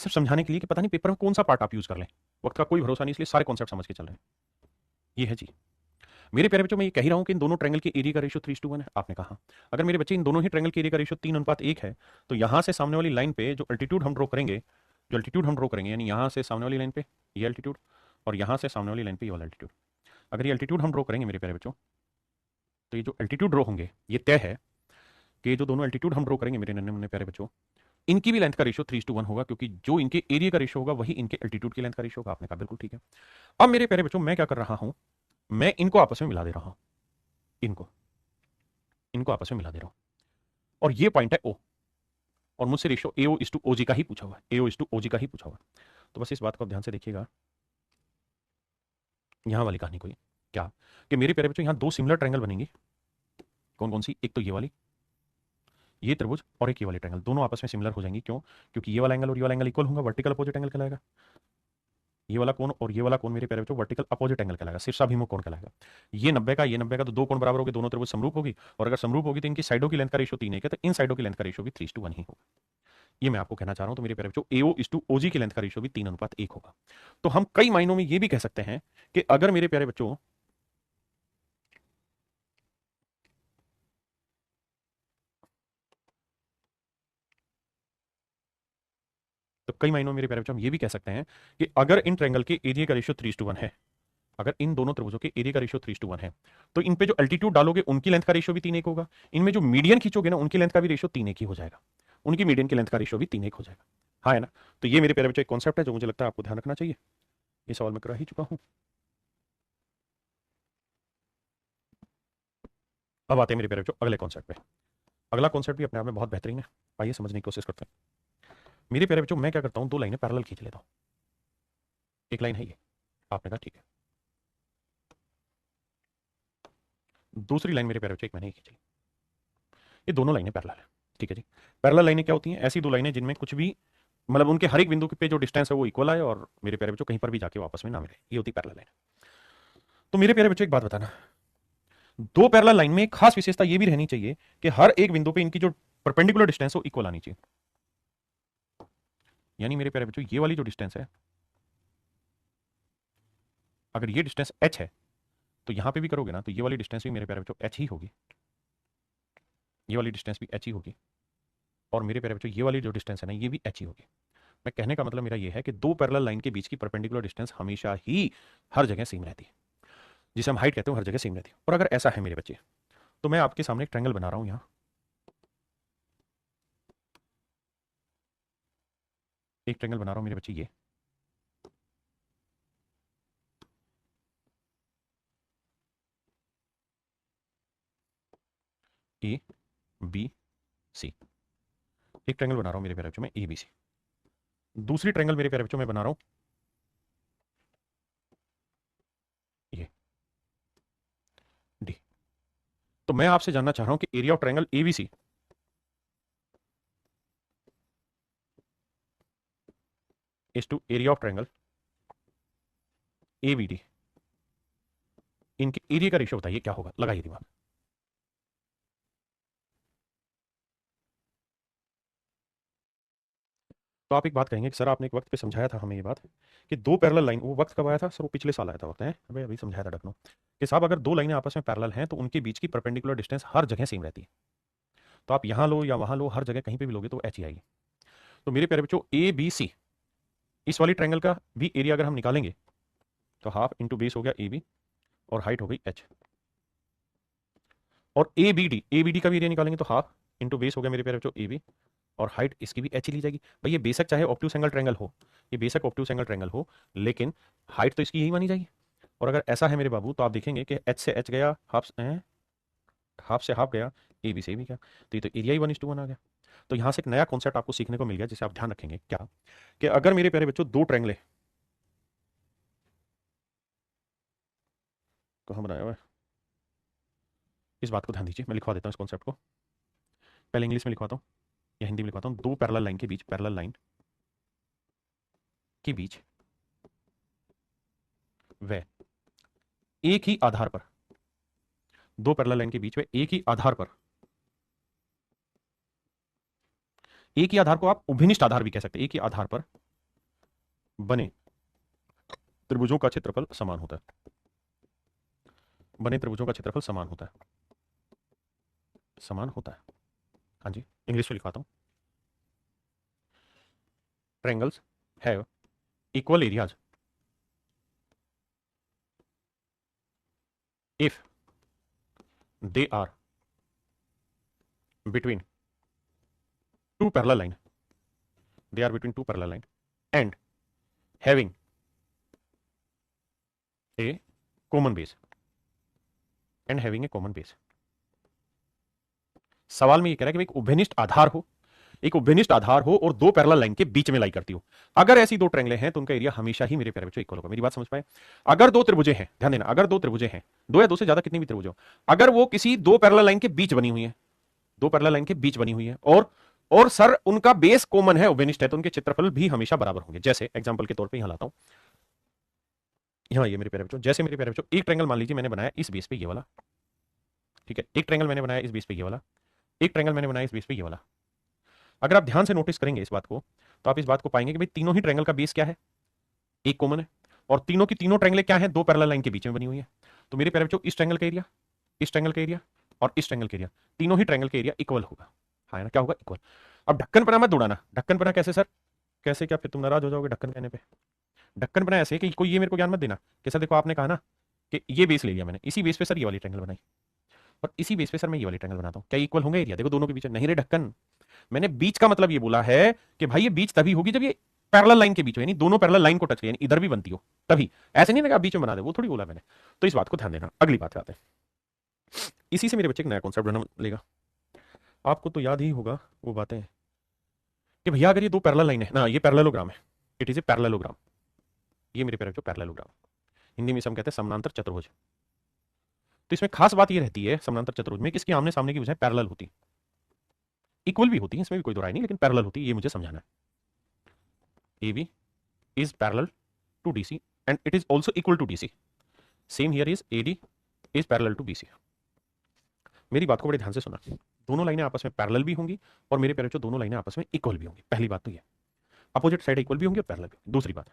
सिर्फ समझाने के लिए कि पता नहीं पेपर में कौन सा पार्ट आप यूज कर लें। वक्त का कोई भरोसा नहीं, इसलिए सारे कॉन्सेप्ट समझ के चल रहे हैं। ये है जी। मेरे प्यारे बच्चों, मैं ये कह ही रहा हूं कि इन दोनों ट्रायंगल के एरिया का रेशियो 3:1 है। आपने कहा अगर मेरे बच्चे इन दोनों ही ट्रायंगल के एरिया का रेशियो 3:1 है, तो यहां से सामने वाली लाइन पे जो अल्टीट्यूड हम ड्रॉ करेंगे, यानी यहां से सामने वाली लाइन पे ये अल्टीट्यूड, और यहां से सामने वाली लाइन पे ये वाला अल्टीट्यूड, अगर ये अल्टीट्यूड हम ड्रॉ करेंगे मेरे प्यारे बच्चों, तो ये जो अल्टीट्यूड ड्रॉ होंगे ये तय है कि ये जो दोनों अल्टीट्यूड हम ड्रॉ करेंगे मेरे नन्हे मुन्ने प्यारे बच्चों, इनकी भी लेंथ का रेशियो 3:1 होगा, क्योंकि जो इनके एरिया का रेशियो होगा वही इनके अल्टीट्यूड की लेंथ का रेशियो होगा। आपने कहा बिल्कुल ठीक है। अब मेरे प्यारे बच्चों, मैं क्या कर रहा हूं, मैं इनको आपस में मिला दे रहा हूं, इनको इनको आपस में मिला दे रहा हूं, और ये पॉइंट है ओ, और मुझसे रेशियो AO:OG का ही पूछा हुआ है, AO:OG का ही पूछा हुआ है। तो बस इस बात को आप ध्यान से देखिएगा, यहां वाली कहानी कोई क्या, कि मेरे प्यारे बच्चों यहां दो सिमिलर ट्रायंगल बनेंगी। कौन कौन सी? एक तो ये वाली, ये त्रिभुज, और एक ये वाली ट्रायंगल, दोनों आपस में सिमिलर हो जाएंगी। क्यों? क्योंकि ये वाला एंगल और ये वाला एंगल इक्वल होगा, वर्टिकल अपोजिट एंगल कहलाएगा। ये वाला कोण और ये वाला कोण मेरे प्यारे बच्चों वर्टिकल अपोजिट एंगल कहलाएगा, शीर्षाभिमुख कोण कहलाएगा। ये 90 का, ये 90 का, तो दो कोण बराबर होगी, दोनों त्रिभुज समरूप होगी, और अगर समरूप होगी तो इनकी साइडों की लेंथ का रेशियो 3 है, तो इन साइडों की लेंथ का रेशियो भी 3:1 ही होगा। ये मैं आपको कहना चाह रहा हूं। तो मेरे प्यारे बच्चों AO:OG की लेंथ का रेशियो भी 3:1 होगा। तो हम कई मायनों में ये भी कह सकते हैं कि अगर मेरे प्यारे बच्चों तो कई मायनों में मेरे प्यारे बच्चों हम ये भी कह सकते हैं कि अगर इन ट्रायंगल के एरिया का रेशियो 3:1 है, अगर इन दोनों त्रिभुजों के एरिया का रेशियो 3:1 है, तो इन पे जो अल्टीट्यूड डालोगे उनकी लेंथ का रेशियो भी 3:1 होगा। इनमें जो मीडियन खींचोगे ना उनकी लेंथ का भी रेशियो 3:1 ही हो जाएगा, उनकी मीडियन की लेंथ का रेशियो भी 3:1 हो जाएगा। हाँ है ना? तो ये मेरे प्यारे बच्चों एक कॉन्सेप्ट है जो मुझे लगता है आपको ध्यान रखना चाहिए। ये सवाल मैं करा ही चुका हूं। अब आते हैं मेरे प्यारे बच्चों अगले कॉन्सेप्ट पे। अगला कॉन्सेप्ट भी अपने आप में बहुत बेहतरीन है, आइए समझने की कोशिश करते हैं। मेरे प्यारे बच्चों, मैं क्या करता हूं, दो लाइनें पैरेलल खींच लेता हूं। एक लाइन है ये, आपने कहा ठीक है। दूसरी लाइन मेरे प्यारे बच्चों एक मैंने खींची, ये दोनों लाइनें पैरेलल है। ठीक है जी। पैरेलल लाइनें क्या होती हैं? ऐसी दो लाइनें जिनमें कुछ भी मतलब उनके हर एक बिंदु पे जो डिस्टेंस है वो इक्वल आए, और मेरे प्यारे बच्चों कहीं पर भी जाके वापस में ना मिले, ये होती पैरेलल लाइन। तो मेरे प्यारे बच्चों एक बात बताना, दो पैरेलल लाइन में एक खास विशेषता ये भी रहनी चाहिए कि हर एक बिंदु पे इनकी जो परपेंडिकुलर डिस्टेंस हो इक्वल आनी चाहिए। यानी मेरे प्यारे बच्चों ये वाली जो डिस्टेंस है, अगर ये डिस्टेंस h है, तो यहां पे भी करोगे ना तो ये वाली डिस्टेंस भी मेरे प्यारे बच्चों h ही होगी, ये वाली डिस्टेंस भी h ही होगी, और मेरे प्यारे बच्चों ये वाली जो डिस्टेंस है ना ये भी h ही होगी। मैं कहने का मतलब मेरा ये है कि दो पैरेलल लाइन के बीच की परपेंडिकुलर डिस्टेंस हमेशा ही हर जगह सेम रहती है, जिसे हम हाइट कहते हैं, हर जगह सेम रहती है। और अगर ऐसा है मेरे बच्चे, तो मैं आपके सामने एक ट्रायंगल बना रहा हूं, यहां एक ट्रायंगल बना रहा हूं मेरे बच्चे, ये ABC, एक ट्रायंगल बना रहा हूं मेरे प्यारे बच्चों में ABC। दूसरी ट्रायंगल मेरे प्यारे बच्चों में बना रहा हूं ये D। तो मैं आपसे जानना चाह रहा हूं कि area of triangle ABC is to area of triangle ABD, इनके एरिया का रेशियो बताइए क्या होगा, लगाइए दिमाग। तो आप एक बात कहेंगे कि सर आपने एक वक्त पे समझाया था हमें ये बात कि दो पैरेलल लाइन, वो वक्त कब आया था सर? वो पिछले साल आया था वक्त है, अभी अभी समझाया था डकनो, कि साहब अगर दो लाइनें आपस में पैरेलल हैं तो उनके बीच की परपेंडिकुलर डिस्टेंस हर जगह सेम रहती है। तो आप यहां लो या वहां लो, हर जगह कहीं पे भी लोगे तो एच ही आएगी। तो मेरे प्यारे बच्चों ABC, इस वाली ट्रायंगल का भी एरिया अगर हम निकालेंगे तो हाफ इंटू बेस हो गया AB, और हाइट हो गई h, और ABD का भी एरिया निकालेंगे तो हाफ इंटू बेस हो गया मेरे प्यारे बच्चों AB, और हाइट इसकी भी h ही ली जाएगी। भाई ये बेशक चाहे ऑब्ट्यूज एंगल ट्रायंगल हो, ये बेशक ऑब्ट्यूज एंगल ट्रायंगल हो, लेकिन हाइट तो इसकी यही मानी जाएगी। और अगर ऐसा है मेरे बाबू तो आप देखेंगे कि h से h गया, हाफ से हाफ गया, AB से भी गया, तो ये तो एरिया ही 1:1 आ गया। तो यहां से एक नया कॉन्सेप्ट आपको सीखने को मिल गया जिसे आप ध्यान रखेंगे, क्या कि अगर मेरे प्यारे बच्चों दो ट्रायंगल कहां बनाया हुआ है, इस बात को ध्यान दीजिए, मैं लिखवा देता हूं इस कॉन्सेप्ट को, पहले इंग्लिश में लिखवाता हूं या हिंदी में लिखवाता हूं। दो पैरेलल लाइन के बीच, पैरेलल लाइन के बीच वे एक ही आधार पर, दो पैरेलल लाइन के बीच में एक ही आधार पर, एक ही आधार को आप उभयनिष्ठ आधार भी कह सकते हैं, एक ही आधार पर बने त्रिभुजों का क्षेत्रफल समान होता है। बने त्रिभुजों का क्षेत्रफल समान होता है। समान होता है, हाँ जी, इंग्लिश में लिखवाता हूं। Triangles have equal areas if they are between two parallel line, they are between two parallel line and having a common base and having a common base। सवाल में ये कह रहा है कि एक उभयनिष्ठ आधार हो, एक उभयनिष्ठ आधार हो और दो पैरेलल लाइन के बीच में लाई करती हो। अगर ऐसी दो ट्रायंगलें हैं तो उनका एरिया हमेशा ही मेरे प्यारे बच्चों इक्वल होगा। मेरी बात समझ पाए? अगर दो त्रिभुजें हैं, ध्यान देना, अगर दो त्रिभुजें हैं, दो या दो से ज्यादा कितनी भी त्रिभुज हो, अगर वो किसी दो पैरेलल लाइन के बीच बनी हुई है, दो पैरेलल लाइन के बीच बनी हुई है और सर उनका बेस कॉमन है, उभयनिष्ठ है, तो उनके क्षेत्रफल भी हमेशा बराबर होंगे। जैसे एग्जांपल के तौर पे यहां लाता हूं, यहां ये मेरे प्यारे बच्चों, जैसे मेरे प्यारे बच्चों एक ट्रायंगल मान लीजिए मैंने बनाया इस बेस पे ये वाला, ठीक है, एक ट्रायंगल मैंने बनाया इस बेस पे ये वाला, एक ट्रायंगल मैंने बनाया इस बेस पे ये वाला। अगर आप ध्यान से नोटिस करेंगे इस बात को, तो आप इस बात को पाएंगे कि भाई तीनों ही ट्रायंगल का बेस क्या है, एक कॉमन है, और तीनों की तीनों ट्रायंगलें क्या है, दो पैरेलल लाइन के बीच में बनी हुई है। तो मेरे प्यारे बच्चों इस ट्रायंगल का एरिया, इस ट्रायंगल का एरिया और इस ट्रायंगल का एरिया, तीनों ही ट्रायंगल का एरिया इक्वल होगा। हाँ ना, क्या होगा? इक्वल। अब ढक्कन बना मत उड़ाना। ढक्कन बना कैसे सर? कैसे? क्या फिर तुम नाराज हो जाओगे ढक्कन कहने पे? ढक्कन बना ऐसे कि कोई ये मेरे को ज्ञान मत देना कि सर देखो आपने कहा ना कि ये बेस ले लिया मैंने, इसी बेस पे सर ये वाली ट्रायंगल बनाई और इसी बेस पे सर मैं ये वाली ट्रायंगल बनाता हूं, क्या इक्वल होंगे एरिया? देखो दोनों के बीच नहीं रे ढक्कन, मैंने बीच का मतलब ये बोला है कि भाई ये बीच तभी होगी जब ये पैरेलल लाइन के बीच हो, यानी दोनों पैरेलल लाइन को टच करे, यानी इधर भी बनती हो तभी। ऐसे नहीं ना बीच में बना दे, वो थोड़ी बोला मैंने। तो इस बात को ध्यान देना। अगली बात पे आते हैं। इसी से मेरे बच्चे एक नया कॉन्सेप्ट बना लेगा। आपको तो याद ही होगा वो बातें कि भैया अगर ये दो पैरेलल लाइन है ना, ये पैरेललोग्राम है, इट इज ए पैरेललोग्राम, ये मेरे प्यारे बच्चों पैरेललोग्राम, हिंदी में हम कहते हैं समानांतर चतुर्भुज। तो इसमें खास बात ये रहती है समानांतर चतुर्भुज में कि इसकी आमने सामने की भुजाएं पैरेलल होती, इक्वल भी होती है, इसमें भी कोई दो राय नहीं, लेकिन पैरेलल होती है, ये मुझे समझाना है। A B is parallel to DC and it is also equal to DC. Same here is AD is parallel to BC। मेरी बात को बड़े ध्यान से सुना, दोनों लाइनें आपस में पैरेलल भी होंगी और मेरे प्यारे बच्चों दोनों लाइनें आपस में इक्वल भी होंगी। पहली बात तो ये, अपोजिट साइड इक्वल भी होंगी और पैरेलल भी। दूसरी बात,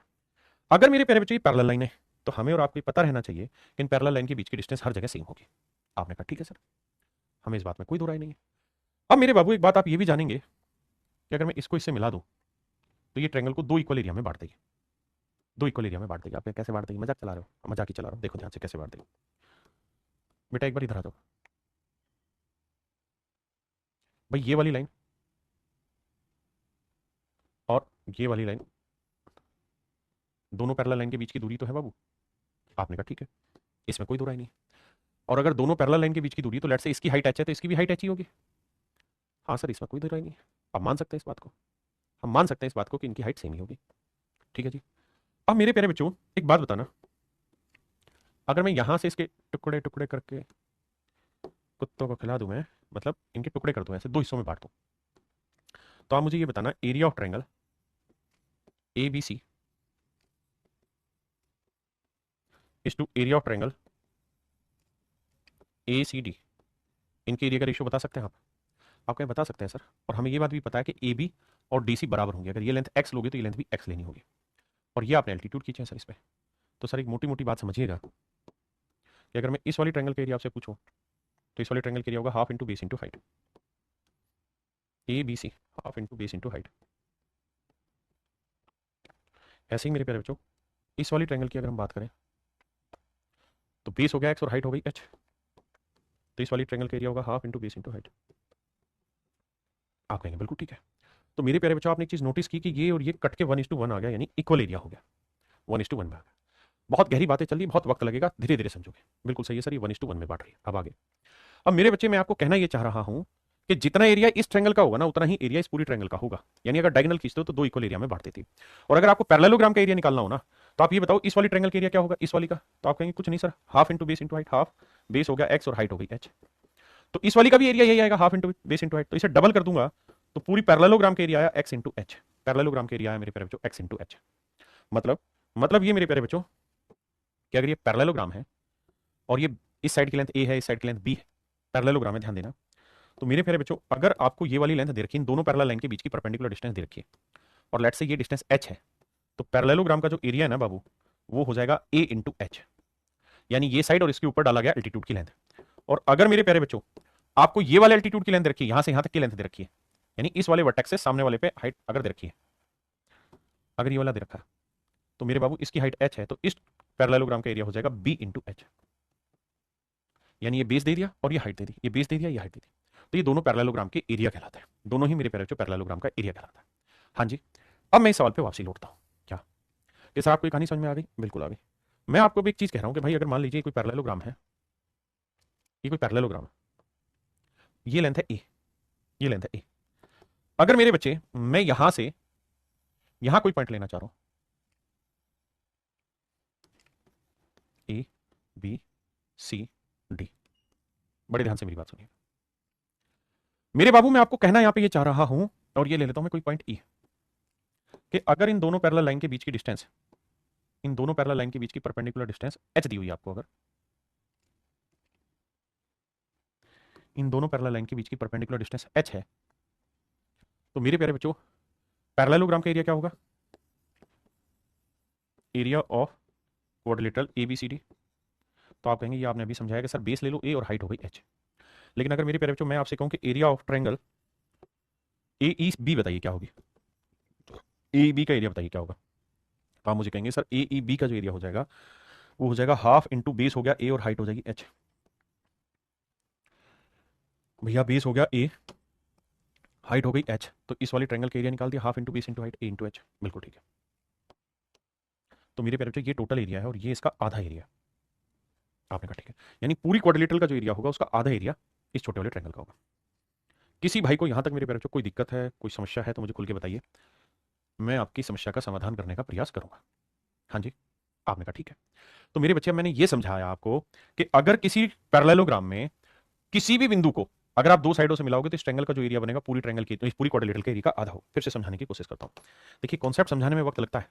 अगर मेरे प्यारे बच्चों ये पैरेलल लाइन है तो हमें और आपको पता रहना चाहिए कि इन पैरेलल लाइन के बीच की डिस्टेंस हर जगह सेम होगी। आपने कहा ठीक है सर, हमें इस बात में कोई दो राय नहीं है। अब मेरे बाबू एक बात आप ये भी जानेंगे कि अगर मैं इसको इससे मिला दूं तो ये ट्रायंगल को दो इक्वल एरिया में बांट देगी, दो इक्वल एरिया में बांट देगी। आप कैसे बांट देगी? मजाक चला रहे हो? मजाक ही चला रहा हूं, देखो ध्यान से कैसे बांट देगी। बेटा एक बार इधर आ जाओ, भाई ये वाली लाइन और ये वाली लाइन, दोनों पैरेलल लाइन के बीच की दूरी तो है बाबू। आपने कहा ठीक है, इसमें कोई दो राय नहीं। और अगर दोनों पैरेलल लाइन के बीच की दूरी, तो लेट्स से इसकी हाइट h है तो इसकी भी हाइट h ही होगी। हाँ सर, इसमें कोई दो राय नहीं है, आप मान सकते हैं इस बात को, हम मान सकते हैं इस बात को कि इनकी हाइट सेम ही होगी। ठीक है जी। अब मेरे प्यारे बच्चों एक बात बताना, अगर मैं यहां से इसके टुकड़े टुकड़े करके कुत्तों को खिला दूं, मैं मतलब इनके टुकड़े कर दूं, ऐसे दो हिस्सों में बांट दूं, तो आप मुझे ये बताना area of triangle A B C is to area of triangle A C D, इनके एरिया का रेशियो बता सकते हैं आप क्या बता सकते हैं सर? और हमें ये बात भी पता है कि ए बी और डी सी बराबर होंगे। अगर ये लेंथ एक्स लोगे तो ये लेंथ भी एक्स लेनी होगी, और ये आपने एल्टीट्यूड खींचा है सर इस पे। तो सर एक मोटी मोटी बात समझिएगा कि अगर मैं इस वाली ट्रायंगल के एरिया आपसे पूछूं तो इस वाले ट्रायंगल के एरिया होगा half into base into height, A B C half into base into height. ऐसे ही मेरे प्यारे बच्चों इस वाली ट्रायंगल की अगर हम बात करें तो बेस हो गया एक्स और हाइट हो गई एच, तो इस वाली ट्रायंगल का एरिया होगा half into base into height. आप कहेंगे बिल्कुल ठीक है। तो मेरे प्यारे बच्चों आपने एक चीज नोटिस की कि ये और ये कट के 1:1 आ गया, यानी इक्वल एरिया हो गया, 1:1 में आ गया। बहुत गहरी बातें चल रही, बहुत वक्त लगेगा, धीरे धीरे समझोगे। बिल्कुल सही है सर, ये 1:1 में बांट रही है। अब आगे, अब मेरे बच्चे मैं आपको कहना ये चाह रहा हूं कि जितना एरिया इस ट्रायंगल का होगा ना उतना ही एरिया इस पूरी ट्रायंगल का होगा। यानी अगर डायगोनल खींचते हो तो दो इक्वल एरिया में बांट देती। और अगर आपको पैरेललोग्राम का एरिया निकालना हो ना, तो आप ये बताओ इस वाली ट्रायंगल का एरिया क्या होगा इस वाली का? तो आप कहेंगे कुछ नहीं sir, half into base into height, half base हो गया एक्स और हाइट हो गई एच, तो इस वाली का भी एरिया यही आएगा, half into base into height. तो इसे डबल कर दूंगा तो पूरी पैरेललोग्राम का एरिया आया एक्स इंटू एच, पैरेललोग्राम का एरिया आया मेरे प्यारे बच्चों एक्स इंटू एच। मतलब ये मेरे प्यारे बच्चों कि अगर ये पैरेललोग्राम है और ये इस साइड की लेंथ ए है, इस साइड की लेंथ बी है, पैरेललोग्राम है, ध्यान देना। तो मेरे प्यारे बच्चों अगर आपको ये वाली लेंथ दे रखी है, इन दोनों पैरेलल लाइन के बीच की परपेंडिकुलर डिस्टेंस दे रखी है, और लेट्स से ये डिस्टेंस h है, तो पैरेललोग्राम का जो एरिया है ना बाबू, वो हो जाएगा a इंटू एच, यानी ये साइड और इसके ऊपर डाला गया एल्टीट्यूड की लेंथ। और अगर मेरे प्यारे बच्चों आपको ये वाले एल्टीट्यूड की लेंथ रखी है, यहां से यहां तक की लेंथ दे रखी है, यानी इस वाले वर्टेक्स से सामने वाले पे हाइट अगर दे रखी है, अगर ये वाला दे रखा है, तो मेरे बाबू इसकी हाइट h है, तो इस पैरेललोग्राम का एरिया हो जाएगा b इंटू एच, यानी ये बेस दे दिया और ये हाइट दे दी, ये बेस दे दिया, ये हाइट दे दी, तो ये दोनों पैरेललोग्राम के एरिया कहलाता है। दोनों ही मेरे प्यारे बच्चों पैरेललोग्राम का एरिया कहलाता है। हाँ जी, अब मैं इस सवाल पे वापसी लौटता हूँ। क्या ये सर आपको ये कहानी समझ में आ गई? बिल्कुल आ गई। मैं आपको भी एक चीज कह रहा हूँ कि भाई अगर मान लीजिए कोई पैरेललोग्राम है, ये कोई पैरेललोग्राम है, ये लेंथ है ए, ये लेंथ है ए। अगर मेरे बच्चे मैं यहां से यहां कोई पॉइंट लेना चाह रहा हूं, ए बी सी डी, बड़े ध्यान से मेरी बात सुनिए मेरे बाबू, मैं आपको कहना यहां पे ये चाह रहा हूं, और ये ले लेता हूं मैं कोई पॉइंट ई, कि अगर इन दोनों पैरेलल लाइन के बीच की डिस्टेंस, इन दोनों पैरेलल लाइन के बीच की परपेंडिकुलर डिस्टेंस एच दी हुई है आपको, अगर इन दोनों पैरेलल लाइन के बीच की परपेंडिकुलर डिस्टेंस एच है, तो मेरे प्यारे बच्चों पैरेललोग्राम का एरिया क्या होगा? Area of quadrilateral A B C D. तो आप कहेंगे ये आपने अभी समझाया कि सर बेस ले लो ए और हाइट हो गई एच, लेकिन अगर मेरे प्यारे बच्चों मैं आपसे कहूं कि area of triangle A E B बताइए क्या होगी, ए बी का एरिया बताइए क्या होगा? तो आप मुझे कहेंगे सर ए ई बी का जो एरिया हो जाएगा वो हो जाएगा हाफ इंटू बेस हो गया ए और हाइट हो जाएगी एच। भैया बेस हो गया ए, हाइट हो गई एच, तो इस वाले ट्रायंगल का एरिया निकाल दिया, half into base into height A into H. बिल्कुल ठीक है। तो मेरे प्यारे बच्चों ये टोटल एरिया है और ये इसका आधा एरिया। आपने कहा ठीक है, यानी पूरी क्वाड्रिलेटरल का जो एरिया होगा उसका आधा एरिया इस छोटे वाले ट्रायंगल का होगा। किसी भाई को यहां तक मेरे प्यारे बच्चों कोई दिक्कत है, कोई समस्या है तो मुझे खुल के बताइए, मैं आपकी समस्या का समाधान करने का प्रयास करूंगा। हाँ जी, आपने कहा ठीक है। तो मेरे बच्चे मैंने ये समझाया आपको कि अगर किसी पैरेललोग्राम में किसी भी बिंदु को अगर आप दो साइडों से मिलाओगे तो इस ट्रायंगल का जो एरिया बनेगा पूरी ट्रायंगल की, तो इस पूरी क्वाड्रिलेटरल के एरिया का आधा हो। फिर से समझाने की कोशिश करता हूं। देखिए कॉन्सेप्ट समझाने में वक्त लगता है,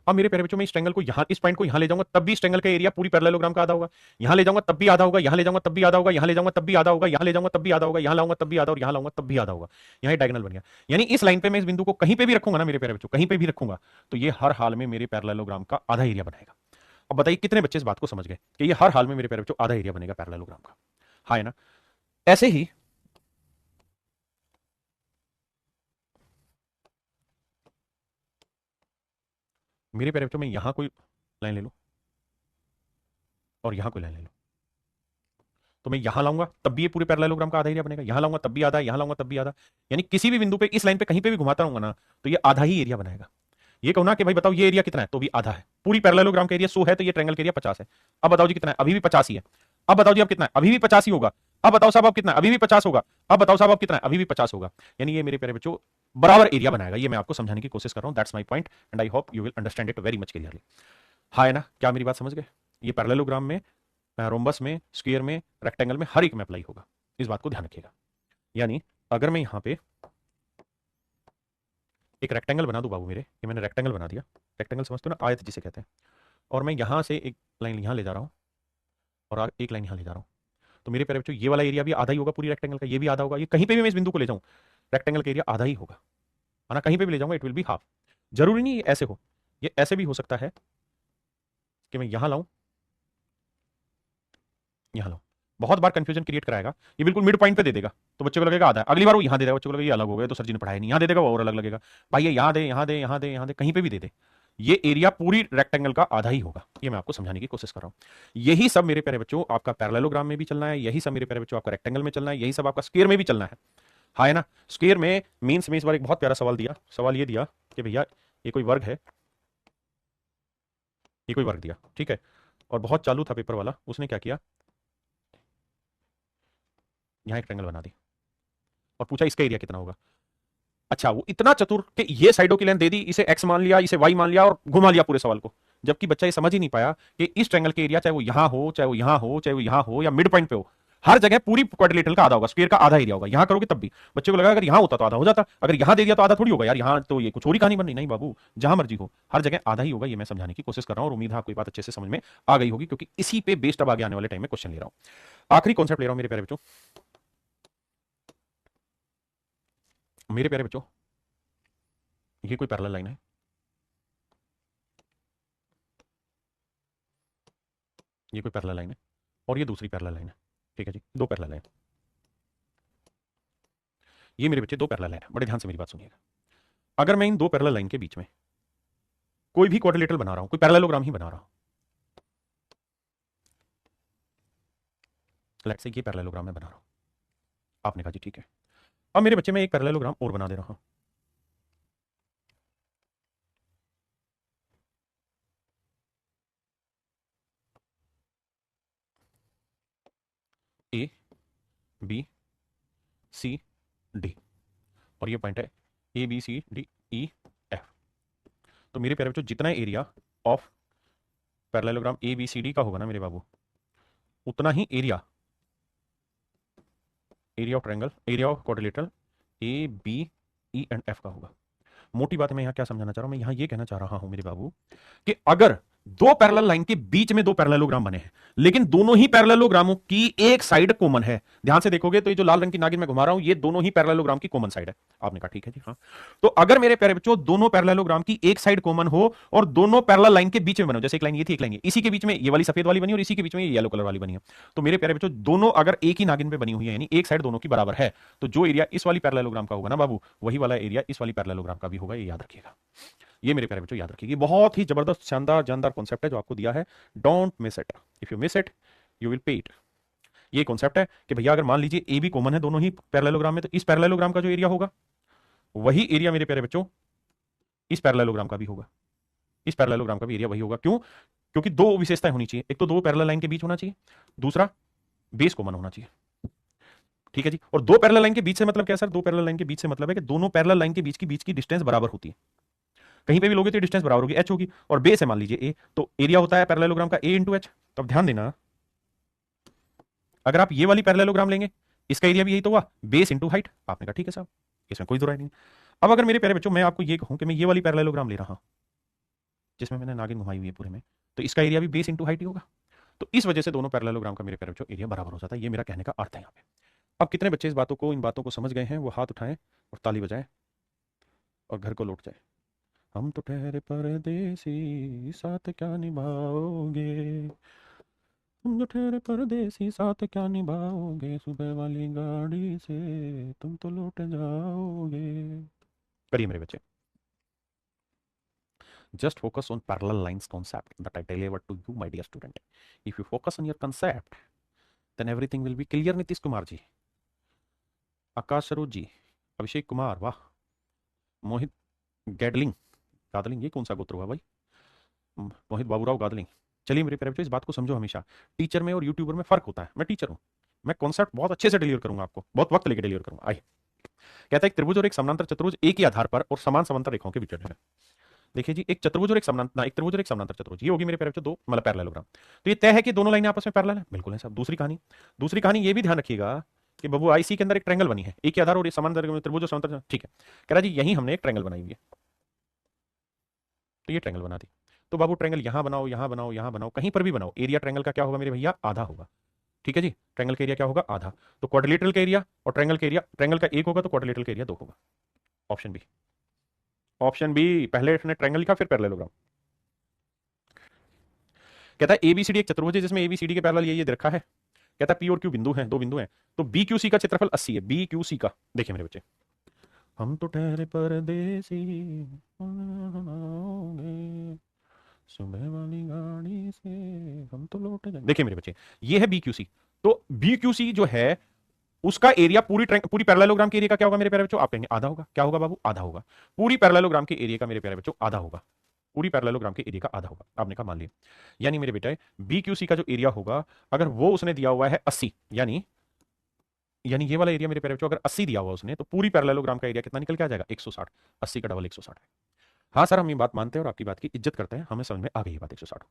अब मेरे प्यारे बच्चों में इस ट्रायंगल को यहां, इस पॉइंट को यहां ले जाऊंगा तब भी इस ट्रायंगल का एरिया पूरी पैरेललोग्राम का आधा होगा, यहां ले जाऊंगा तब भी आधा होगा, यहां ले जाऊंगा तब भी आधा होगा, यहां ले जाऊंगा तब भी आधा होगा, यहां ले जाऊंगा तब भी आधा होगा, यहां लाऊंगा तब भी आधा और यहां लाऊंगा तब भी आधा होगा। यहां डायगोनल बन गया, यानी इस लाइन पे मैं इस बिंदु को कहीं पे भी रखूंगा ना मेरे प्यारे बच्चों, कहीं पे भी रखूंगा तो ये हर हाल में मेरे पैरेललोग्राम का आधा एरिया बनाएगा। अब बताइए कितने बच्चे इस बात को समझ गए कि ये हर हाल में मेरे प्यारे बच्चों आधा एरिया बनेगा पैरेललोग्राम का? हाँ है ना? ऐसे ही मेरे प्यारे बच्चों में यहां कोई लाइन ले लो और यहां कोई लाइन ले लो, तो मैं यहां लाऊंगा तब भी ये पूरे पैरेललोग्राम का आधा एरिया बनेगा, यहां लाऊंगा तब भी आधा, यहां लाऊंगा तब भी आधा, यानी किसी भी बिंदु पे इस लाइन पे कहीं पे भी घुमाता रहूंगा ना तो ये आधा ही एरिया बनाएगा। ये कहूं ना कि भाई बताओ ये एरिया कितना है, तो भी आधा है। पूरी पैरेललोग्राम का एरिया 100 है तो ये ट्रायंगल का एरिया 50 है। अब बताओ जी कितना है? अभी भी 50 ही है। अब बताओ जी अब कितना है? अभी भी 50 ही होगा। अब बताओ साहब अब कितना है? अभी भी 50 होगा। अब बताओ साहब अब कितना है? अभी भी 50 होगा। यानी ये मेरे प्यारे बच्चों बराबर एरिया बनाएगा। ये मैं आपको समझाने की कोशिश कर रहा हूं। That's my point and I hope you will understand it very much clearly. हाँ है ना? क्या मेरी बात समझ गए? ये पैरेललोग्राम में, रोम्बस में, स्क्वायर में, रेक्टेंगल में हर एक में अप्लाई होगा। इस बात को ध्यान रखिएगा। यानी अगर मैं यहां पे एक रेक्टेंगल बना दूं बाबू मेरे, ये मैंने रेक्टेंगल बना दिया, रेक्टेंगल समझते हो ना, आयत जिसे कहते हैं, और मैं यहां से एक लाइन यहां ले जा रहा हूं और एक लाइन यहां ले जा रहा हूं, तो मेरे प्यारे बच्चों ये वाला एरिया भी आधा ही होगा पूरी रेक्टेंगल का, ये भी आधा होगा। ये कहीं पे भी मैं इस बिंदु को ले जाऊं रेक्टेंगल का एरिया आधा ही होगा, है ना? कहीं पे भी ले जाऊंगा इट विल बी हाफ। जरूरी नहीं ये ऐसे हो, ये ऐसे भी हो सकता है कि मैं यहां लाऊं, यहां लाऊं। बहुत बार कंफ्यूजन क्रिएट कराएगा, ये बिल्कुल मिड पॉइंट पे दे देगा तो बच्चे को लगेगा आधा है, अगली बार वो यहां दे देगा, बच्चे को लगेगा ये अलग हो गया तो सर जी ने पढ़ाया नहीं, यहां दे देगा वो और अलग लगेगा। भाई ये यहां दे, यहां दे, यहां दे, यहां दे, कहीं पे भी दे दे, ये एरिया पूरी रेक्टेंगल का आधा ही होगा। ये मैं आपको समझाने की कोशिश कर रहा हूं। यही सब मेरे प्यारे बच्चों आपका पैरेललोग्राम में भी चलना है, यही सब मेरे प्यारे बच्चों आपका रेक्टेंगल में चलना है, यही सब आपका स्क्वायर में भी चलना है। हाँ है ना? स्क्वायर में मीन्स में इस बार एक बहुत प्यारा सवाल दिया, सवाल ये दिया कि भैया ये कोई वर्ग है, ये कोई वर्ग दिया, ठीक है, और बहुत चालू था पेपर वाला, उसने क्या किया, यहां एक ट्रायंगल बना दी और पूछा इसका एरिया कितना होगा। अच्छा वो इतना चतुर कि ये साइडों की लेंथ दे दी, इसे x मान लिया, इसे y मान लिया और घुमा लिया पूरे सवाल को, जबकि बच्चा ये समझ ही नहीं पाया कि इस ट्रायंगल के एरिया चाहे वो यहां हो, चाहे वो यहां हो, चाहे वो यहां हो या मिड पॉइंट पे हो, हर जगह पूरी क्वाड्रिलेटरल का आधा होगा, स्फीयर का आधा एरिया होगा। यहां करोगे तब भी बच्चे को लगा अगर यहां होता तो आधा हो जाता, अगर यहां दे दिया तो आधा थोड़ी होगा यार, यहां तो ये कुछ और ही कहानी बन रही। नहीं बाबू, जहां मर्जी हो हर जगह आधा ही होगा, ये मैं समझाने की कोशिश कर रहा हूं और उम्मीद है आपको ये बात अच्छे से समझ में आ गई होगी, क्योंकि इसी पे बेस्ड अब आगे आने वाले टाइम में क्वेश्चन ले रहा हूं। आखिरी कॉन्सेप्ट ले रहा हूं मेरे प्यारे बच्चों, ये कोई पैरेलल लाइन है, ये कोई पैरेलल लाइन है और ये दूसरी पैरेलल लाइन है। ठीक है जी, दो पैरेलल लाइन, ये मेरे बच्चे दो पैरेलल लाइन है। बड़े ध्यान से मेरी बात सुनिएगा। अगर मैं इन दो पैरेलल लाइन के बीच में कोई भी क्वाड्रिलेटरल बना रहा हूं, कोई पैरेललोग्राम ही बना रहा हूं, लेट्स से ये पैरेललोग्राम मैं बना रहा हूं, आपने कहा जी ठीक है। अब मेरे बच्चे में एक पैरेललोग्राम और बना दे रहा हूं, ए बी सी डी, और ये पॉइंट है A B C D E F. तो मेरे प्यारे बच्चों, जितना area of parallelogram A B C D का होगा ना मेरे बाबू, उतना ही area of triangle, area of quadrilateral A B E and F का होगा। मोटी बात मैं यहां क्या समझाना चाह रहा हूं, मैं यहां ये कहना चाह रहा हूं मेरे बाबू कि अगर दो पैरेलल लाइन के बीच में दो पैरेललोग्राम बने हैं, लेकिन दोनों ही पैरेललोग्रामों की एक साइड कॉमन है, ध्यान से देखोगे तो ये जो लाल रंग की नागिन मैं घुमा रहा हूं, ये दोनों ही पैरेललोग्राम की कॉमन साइड है। आपने कहा ठीक है जी हाँ। तो अगर मेरे प्यारे बच्चों दोनों पैरेललोग्राम की एक साइड कॉमन हो और दोनों पैरेलल लाइन के बीच में बने, जैसे एक लाइन ये थी, एक लाइन ये, इसी के बीच में ये वाली सफेद वाली बनी और इसी के बीच में ये येलो कलर वाली बनी है, तो मेरे प्यारे बच्चों दोनों अगर एक ही नागिन पे बनी हुई है, यानी एक साइड दोनों की बराबर है, तो जो एरिया इस वाली पैरेललोग्राम का होगा ना बाबू, वही वाला एरिया इस वाली पैरेललोग्राम का भी होगा, ये याद रखिएगा। ये मेरे प्यारे बच्चों याद रखिएगा, बहुत ही जबरदस्त शानदार जानदार कॉन्सेप्ट है जो आपको दिया है, don't miss it, if you miss it you will pay it. ये कॉन्सेप्ट है कि भैया अगर मान लीजिए ए बी कॉमन है दोनों ही पैरेललोग्राम में, तो इस पैरेललोग्राम का जो एरिया होगा वही एरिया मेरे प्यारे बच्चों इस पैरेललोग्राम का भी होगा, इस पैरेललोग्राम का भी एरिया वही होगा। क्यों? क्योंकि दो विशेषताएं होनी चाहिए, एक तो दो पैरेलल लाइन के बीच होना चाहिए, दूसरा बेस कॉमन होना चाहिए। ठीक है जी, और दो पैरेलल लाइन के बीच से मतलब क्या सर? दो पैरेलल लाइन के बीच से मतलब है कि दोनों पैरेलल लाइन के बीच की डिस्टेंस बराबर होती है, कहीं पे भी लोगे तो डिस्टेंस बराबर होगी, एच होगी, और बेस है मान लीजिए ए, तो एरिया होता है पैरेललोग्राम का ए इंटू एच। तो अब ध्यान देना, अगर आप ये वाली पैरेललोग्राम लेंगे, इसका एरिया भी यही तो हुआ, बेस इंटू हाइट। आपने कहा ठीक है साहब, इसमें कोई दो राय नहीं। अब अगर मेरे प्यारे बच्चों मैं आपको ये कहूं कि मैं ये वाली पैरेललोग्राम ले रहा हूं जिसमें मैंने नागिन घुमाई हुई है पूरे में, तो इसका एरिया भी बेस इंटू हाइट ही होगा, तो इस वजह से दोनों पैरेललोग्राम का मेरे प्यारे बच्चों एरिया बराबर हो जाता है। ये मेरा कहने का अर्थ है यहाँ पे। अब कितने बच्चे इस बातों को, इन बातों को समझ गए हैं, वो हाथ उठाएं और ताली बजाएं और घर को लौट जाए। हम तो ठहरे परदेसी, साथ क्या निभाओगे, तुम जो ठहरे परदेसी, साथ क्या निभाओगे, सुबह वाली गाड़ी से तुम तो लौट जाओगे। करिए मेरे बच्चे, just focus on parallel lines concept that I delivered to you, my dear student. If you focus on your concept, then everything will be clear. Nitish Kumar ji, आकाश सरोज जी, अभिषेक कुमार, वाह, मोहित गैडलिंग, गादलिंग, ये कौन सा गोत्र हुआ भाई? मोहित बाबूराव गादलिंग। चलिए मेरे प्यारे बच्चों, इस बात को समझो, हमेशा टीचर में और यूट्यूबर में फर्क होता है। मैं टीचर हूं, मैं कॉन्सेप्ट बहुत अच्छे से डिलीवर करूंगा आपको, बहुत वक्त लेकर डिलीवर करूंगा। आइए, कहता है एक त्रिभुज और एक समानांतर चतुर्भुज एक ही आधार पर और समान समांतर रेखाओं के बीच है। देखिए जी, एक चतुर्भुज और एक समानांतर, एक त्रिभुज और एक समानांतर चतुर्भुज, ये होगी मेरे प्यारे बच्चों दो मतलब पैरेललोग्राम। तो ये तय है कि दोनों लाइनें आपस में पैरेलल है, बिल्कुल है साहब। दूसरी कहानी ये भी ध्यान रखिएगा कि बाबू आईसी के अंदर एक ट्रायंगल बनी है, एक ही आधार और समांतर त्रिभुज और समांतर, ठीक है। कह रहा जी यही हमने एक ट्रायंगल बनाई हुई है, तो ये ट्रायंगल बना दी, तो बाबू ट्रायंगल यहां बनाओ, यहां बनाओ, यहां बनाओ, कहीं पर भी बनाओ, एरिया ट्रायंगल का क्या होगा मेरे भैया? आधा होगा। ठीक है जी, ट्रायंगल का एरिया क्या होगा? आधा। तो क्वाड्रिलेटरल का एरिया और ट्रायंगल का एरिया, ट्रायंगल का एक होगा तो क्वाड्रिलेटरल का एरिया दो होगा। ऑप्शन बी, ऑप्शन बी, पहले हमने ट्रायंगल लिखा फिर पैरेललोग्राम। कहता है एबीसीडी एक चतुर्भुज है जिसमें एबीसीडी के पैरेलल ये दे रखा है। कहता है पी और क्यू बिंदु हैं, दो बिंदु हैं, तो बी क्यू सी का क्षेत्रफल 80 है, बी क्यू सी का। देखिए मेरे बच्चे, हम तो ठहरे परदेसी, सुबह वाली गाड़ी से हम तो लौट जाएंगे। देखिए मेरे बच्चे, ये है बी क्यू सी, तो बी क्यू सी जो है उसका एरिया पूरी पैरेललोग्राम के एरिया का क्या होगा मेरे प्यारे बच्चों? आप कहेंगे आधा होगा। क्या होगा बाबू? आधा होगा। पूरी पैरेललोग्राम के एरिया का मेरे प्यारे बच्चों आधा होगा, पूरी पैरेललोग्राम के एरिया का आधा होगा। आपने कहा मान लिया, यानी मेरे बेटा बी क्यू सी का जो एरिया होगा, अगर वो उसने दिया हुआ है 80, यानी ये वाला एरिया मेरे प्यारे बच्चों अगर 80 दिया हुआ उसने, तो पूरी पैरेललोग्राम का एरिया कितना निकल के आ जाएगा? 160। 80 का डबल 160 है। हाँ सर, हम ये बात मानते हैं और आपकी बात की इज्जत करते हैं, हमें समझ में आ गई ये बात 160।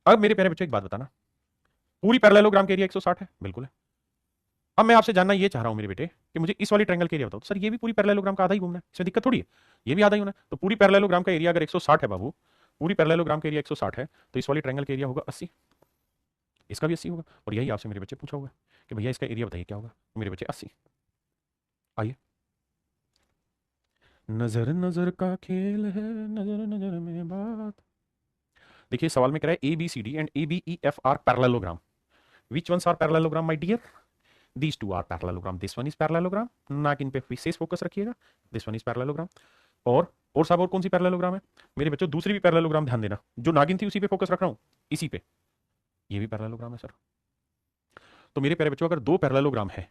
अब मेरे प्यारे बच्चों एक बात बताना, पूरी पैरेललोग्राम का एरिया 160 है, बिल्कुल है। अब मैं आपसे जानना ये चाह रहा हूं मेरे बेटे कि मुझे इस वाली ट्रायंगल का एरिया बताओ। तो सर ये भी पूरी पैरेललोग्राम का आधा ही घूमना है, इसमें दिक्कत थोड़ी है, ये भी आधा ही होना है। तो पूरी पैरेललोग्राम का एरिया अगर 160 है बाबू, पूरी पैरेललोग्राम का एरिया 160 है, तो इस वाली ट्रायंगल का एरिया होगा 80, इसका भी 80 होगा। और यही आपसे मेरे बच्चे पूछा होगा कि भैया इसका एरिया बताइए क्या होगा। तो मेरे बच्चे 80। आइए, नजर नजर का खेल है, नजर नजर में बात। देखिए सवाल में कह रहा है A B C D and A B E F are parallelogram, which ones are parallelogram my dear? These two are parallelogram, this one is parallelogram, नागिन पे विशेष फोकस रखिएगा, दिस वन इज पैरेललोग्राम। और साहब और कौन सी पैरेललोग्राम है मेरे बच्चों? दूसरी भी पैरेललोग्राम, ध्यान देना, जो नागिन थी उसी पे फोकस रख रहा हूं, इसी पे, ये भी पैरेललोग्राम है सर। तो मेरे प्यारे बच्चों अगर दो पैरेललोग्राम है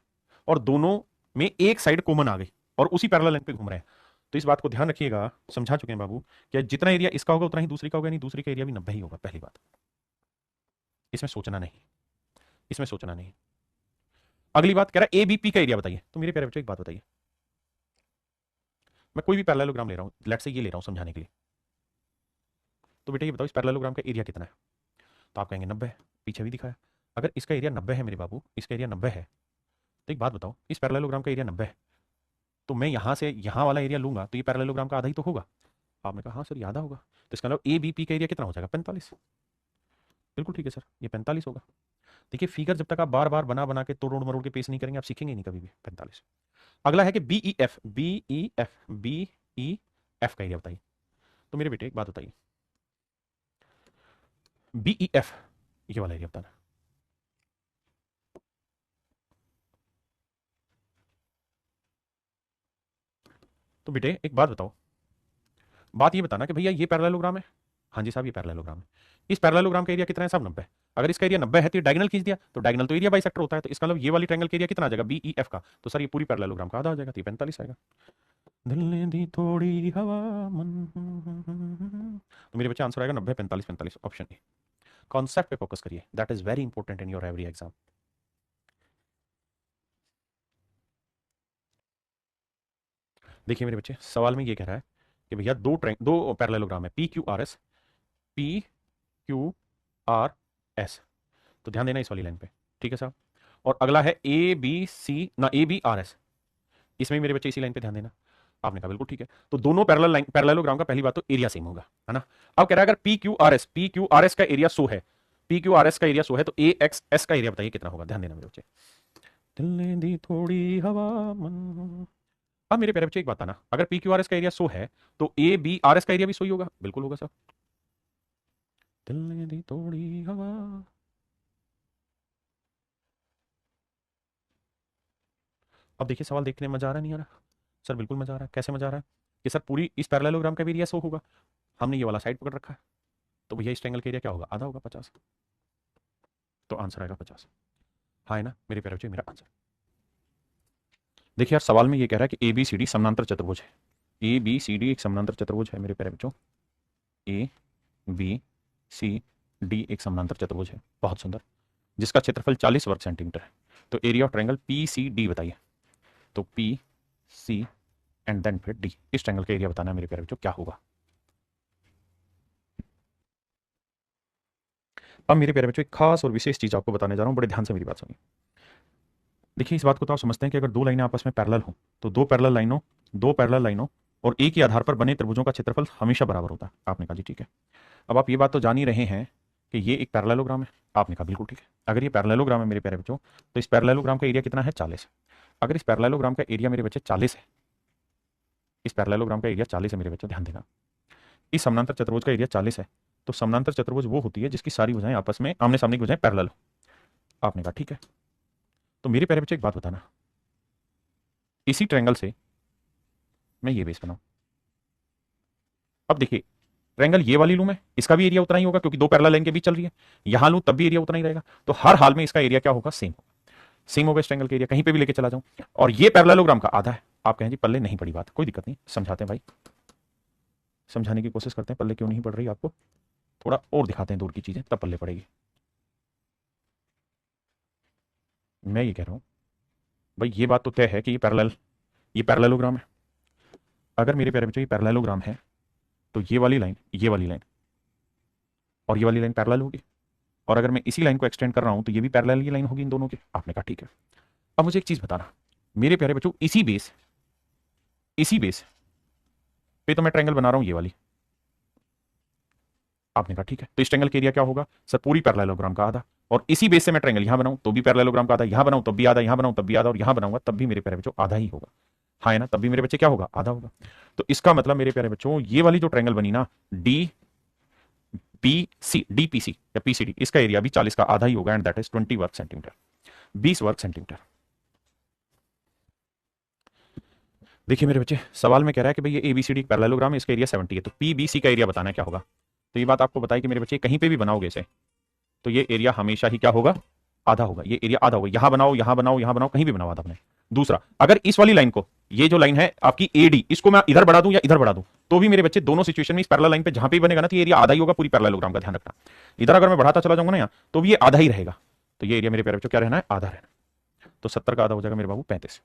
और दोनों में एक साइड कॉमन आ गई और उसी पैरेलल लाइन पे घूम रहे हैं, तो इस बात को ध्यान रखिएगा, समझा चुके हैं बाबू, कि जितना एरिया इसका होगा उतना ही दूसरी का होगा, नहीं दूसरी का एरिया भी 90 ही होगा। पहली बात, इसमें सोचना नहीं, इसमें सोचना नहीं। अगली बात कह रहा है एबीपी का एरिया बताइए। तो मेरे प्यारे बच्चों एक बात बताइए, मैं कोई भी पैरेललोग्राम ले रहा हूं, लेट्स से ये ले रहा हूं समझाने के लिए, तो बेटा ये बताओ इस पैरेललोग्राम का एरिया कितना है? तो आप कहेंगे 90 है, पीछे भी दिखाया। अगर इसका एरिया 90 है मेरे बाबू, इसका एरिया 90 है, तो एक बात बताओ, इस पैरेललोग्राम का एरिया 90 है, तो मैं यहां से यहां वाला एरिया लूंगा तो ये पैरेललोग्राम का आधा ही तो होगा। आपने कहा हाँ सर ये आधा होगा, तो इसका मतलब ए बी पी का एरिया कितना हो जाएगा? 45। बिल्कुल ठीक है सर, ये 45 होगा। देखिए फिगर जब तक आप बार बार बना बना के तोड़ मरोड़ के पेश नहीं करेंगे, आप सीखेंगे नहीं कभी भी। 45। अगला है कि B E F, B E F, B E F का एरिया बताइए। तो मेरे बेटे एक बात बताइए, बी ई एफ ये वाला एरिया बताना। तो बेटे एक बात बताओ, बात ये बताना कि भैया ये पैरेललोग्राम है। हाँ जी साहब ये पैरेललोग्राम है। इस पैरेललोग्राम का एरिया कितना है साहब? 90 है। अगर इसका एरिया 90 है तो डायगोनल खींच दिया, तो डायगोनल तो एरिया बाइसेक्टर होता है, तो इसका मतलब ये वाली ट्रायंगल का एरिया कितना आ जाएगा बी ई एफ का? तो सर ये पूरी पैरेललोग्राम का आधा हो जाएगा, तो ये 45 आएगा। दिल ने दी थोड़ी हवा मन। तो मेरे बच्चे आंसर आएगा 90 45 45, ऑप्शन ए। कॉन्सेप्ट पे फोकस करिए, that is very important in your every exam. देखिए मेरे बच्चे सवाल में ये कह रहा है कि भैया दो पैरेललोग्राम है P Q R S, P Q R S. तो ध्यान देना इस वाली लाइन पे, ठीक है साहब। और अगला है ए बी सी ना ए बी आर एस, इसमें भी मेरे बच्चे इसी लाइन पे ध्यान देना। आपने कहा बिल्कुल ठीक है। तो दोनों पैरेललोग्राम का पहली बात तो एरिया सेम होगा, है ना। अब कह रहा है अगर पी क्यू आर एस का एरिया 100 है, पी क्यू आर एस का एरिया 100 है, तो ए एक्स एस का एरिया बताइए कितना होगा? ध्यान देना मेरे बच्चे। दिल ने दी थोड़ी हवा मन। अब मेरे प्यारे बच्चे एक बात आना, अगर पी क्यू आर एस का एरिया 100 है, तो ए बी आर एस का एरिया भी 100 ही होगा। बिल्कुल होगा सर। दिल ने दी थोड़ी हवा। अब देखिए सवाल देखने में मजा आ रहा है नहीं आ रहा? सर बिल्कुल मजा आ रहा है। कैसे मजा आ रहा है? कि सर पूरी इस पैरेललोग्राम का भी एरिया 100 होगा, हमने ये वाला साइड पकड़ रखा है, तो भैया इस ट्रायंगल का एरिया क्या होगा? आधा होगा, 50। तो आंसर आएगा 50। हाँ है ना मेरे प्यारे बच्चे, मेरा आंसर। देखिए यार सवाल में ये कह रहा है कि ए बी सी डी समानांतर चतुर्भुज है। ए बी सी डी एक समानांतर चतुर्भुज है मेरे प्यारे बच्चों। ए बी सी डी एक समानांतर चतुर्भुज है, बहुत सुंदर, जिसका क्षेत्रफल 40 वर्ग सेंटीमीटर है। तो area of triangle P C D बताइए। तो पी सी एंड देन फिर डी, इस ट्रायंगल का एरिया बताना है मेरे प्यारे बच्चों क्या होगा। अब मेरे प्यारे बच्चों एक खास और विशेष चीज आपको बताने जा रहा हूं, बड़े ध्यान से मेरी बात सुनिए। देखिए इस बात को तो आप समझते हैं कि अगर दो लाइनें आपस में पैरेलल हो, तो दो पैरेलल लाइनों और एक ही आधार पर बने त्रिभुजों का क्षेत्रफल हमेशा बराबर होता है। आपने कहा जी ठीक है। अब आप ये बात तो जान ही रहे हैं कि ये एक पैरेललोग्राम है। आपने कहा बिल्कुल ठीक है। अगर ये पैरेललोग्राम है मेरे प्यारे बच्चों, तो इस पैरेललोग्राम का एरिया कितना है? 40। अगर इस पैरेललोग्राम का एरिया मेरे बच्चे 40 है, इस पैरेललोग्राम का एरिया 40 है मेरे बच्चों, ध्यान देना। इस समानांतर चतुर्भुज का एरिया 40 है, तो समानांतर चतुर्भुज वो होती है जिसकी सारी भुजाएं आपस में आमने सामने की भुजाएं पैरेलल हो। आपने कहा ठीक है। तो मेरे प्यारे बच्चे एक बात बताना, इसी ट्रायंगल से मैं ये बेस बनाऊं। अब देखिए ट्रायंगल ये वाली लूं मैं, इसका भी एरिया उतना ही होगा क्योंकि दो पैरेलल लाइन के बीच चल रही है। यहां लूं तब भी एरिया उतना ही रहेगा, तो हर हाल में इसका एरिया क्या होगा? सेम होगा। सेम होगा इस ट्रायंगल का एरिया, कहीं पे भी लेके चला जाऊं। और ये पैरेललोग्राम का आधा है। आप कहें जी पल्ले नहीं पड़ी बात, कोई दिक्कत नहीं, समझाते हैं भाई, समझाने की कोशिश करते हैं। पल्ले क्यों नहीं पड़ रही आपको, थोड़ा और दिखाते हैं दूर की चीजें, तब पल्ले पड़ेगी। मैं ये कह रहा हूं भाई ये बात तो तय है कि ये पैरेललोग्राम है। अगर मेरे प्यारे बच्चों ये पैरेललोग्राम है, तो ये वाली लाइन और ये वाली लाइन पैरेलल होगी। और अगर मैं इसी लाइन को एक्सटेंड कर रहा हूं तो ये भी पैरेलल की लाइन होगी इन दोनों की। आपने कहा ठीक है। अब मुझे एक चीज बताना मेरे प्यारे बच्चों, इसी बेस पे तो मैं ट्रायंगल बना रहा हूं ये वाली। आपने कहा ठीक है, तो इस ट्रायंगल का एरिया क्या होगा सर, पूरी पैरेललोग्राम का आधा। और इसी बेस से मैं ट्रायंगल यहां बनाऊं तो भी पैरेललोग्राम का आधा, यहां बनाऊं तब भी आधा, यहां बनाऊं तब भी आधा, और यहां बनाऊंगा तब भी मेरे प्यारे बच्चों आधा ही होगा। हाँ है ना, तब भी मेरे बच्चे क्या होगा, आधा होगा। तो इसका मतलब मेरे प्यारे बच्चों ये वाली जो ट्रायंगल बनी ना, डी डीपीसी या पीसीडी, इसका एरिया भी 40 का आधा ही होगा, एंड दैट इज 20 वर्ग सेंटीमीटर, 20 वर्ग सेंटीमीटर। देखिए मेरे बच्चे, सवाल में कह रहा है कि भाई ये एबीसीडी पैरेललोग्राम है, इसका एरिया 70 है, तो पीबीसी का एरिया बताना है क्या होगा। तो ये बात आपको बताई कि मेरे बच्चे कहीं पे भी बनाओगे इसे तो ये एरिया हमेशा ही क्या होगा, आधा होगा। ये एरिया आधा होगा, यहां बनाओ यहां बनाओ यहां बनाओ, कहीं भी बनाओ आधा बने। दूसरा, अगर इस वाली लाइन को, ये जो लाइन है आपकी एडी, इसको मैं इधर बढ़ा दूं या इधर बढ़ा दूं तो भी मेरे बच्चे दोनों सिचुएशन में इस पैरेलल लाइन पे जहां पे बनेगा ना तो ये एरिया आधा ही होगा पूरी पैरेललोग्राम का, ध्यान रखना। इधर अगर मैं बढ़ाता चला जाऊंगा ना यहाँ तो भी ये आधा ही रहेगा। तो ये एरिया मेरे प्यारे बच्चों क्या रहना है, आधा रहना। तो 70 का आधा हो जाएगा मेरे बाबू 35।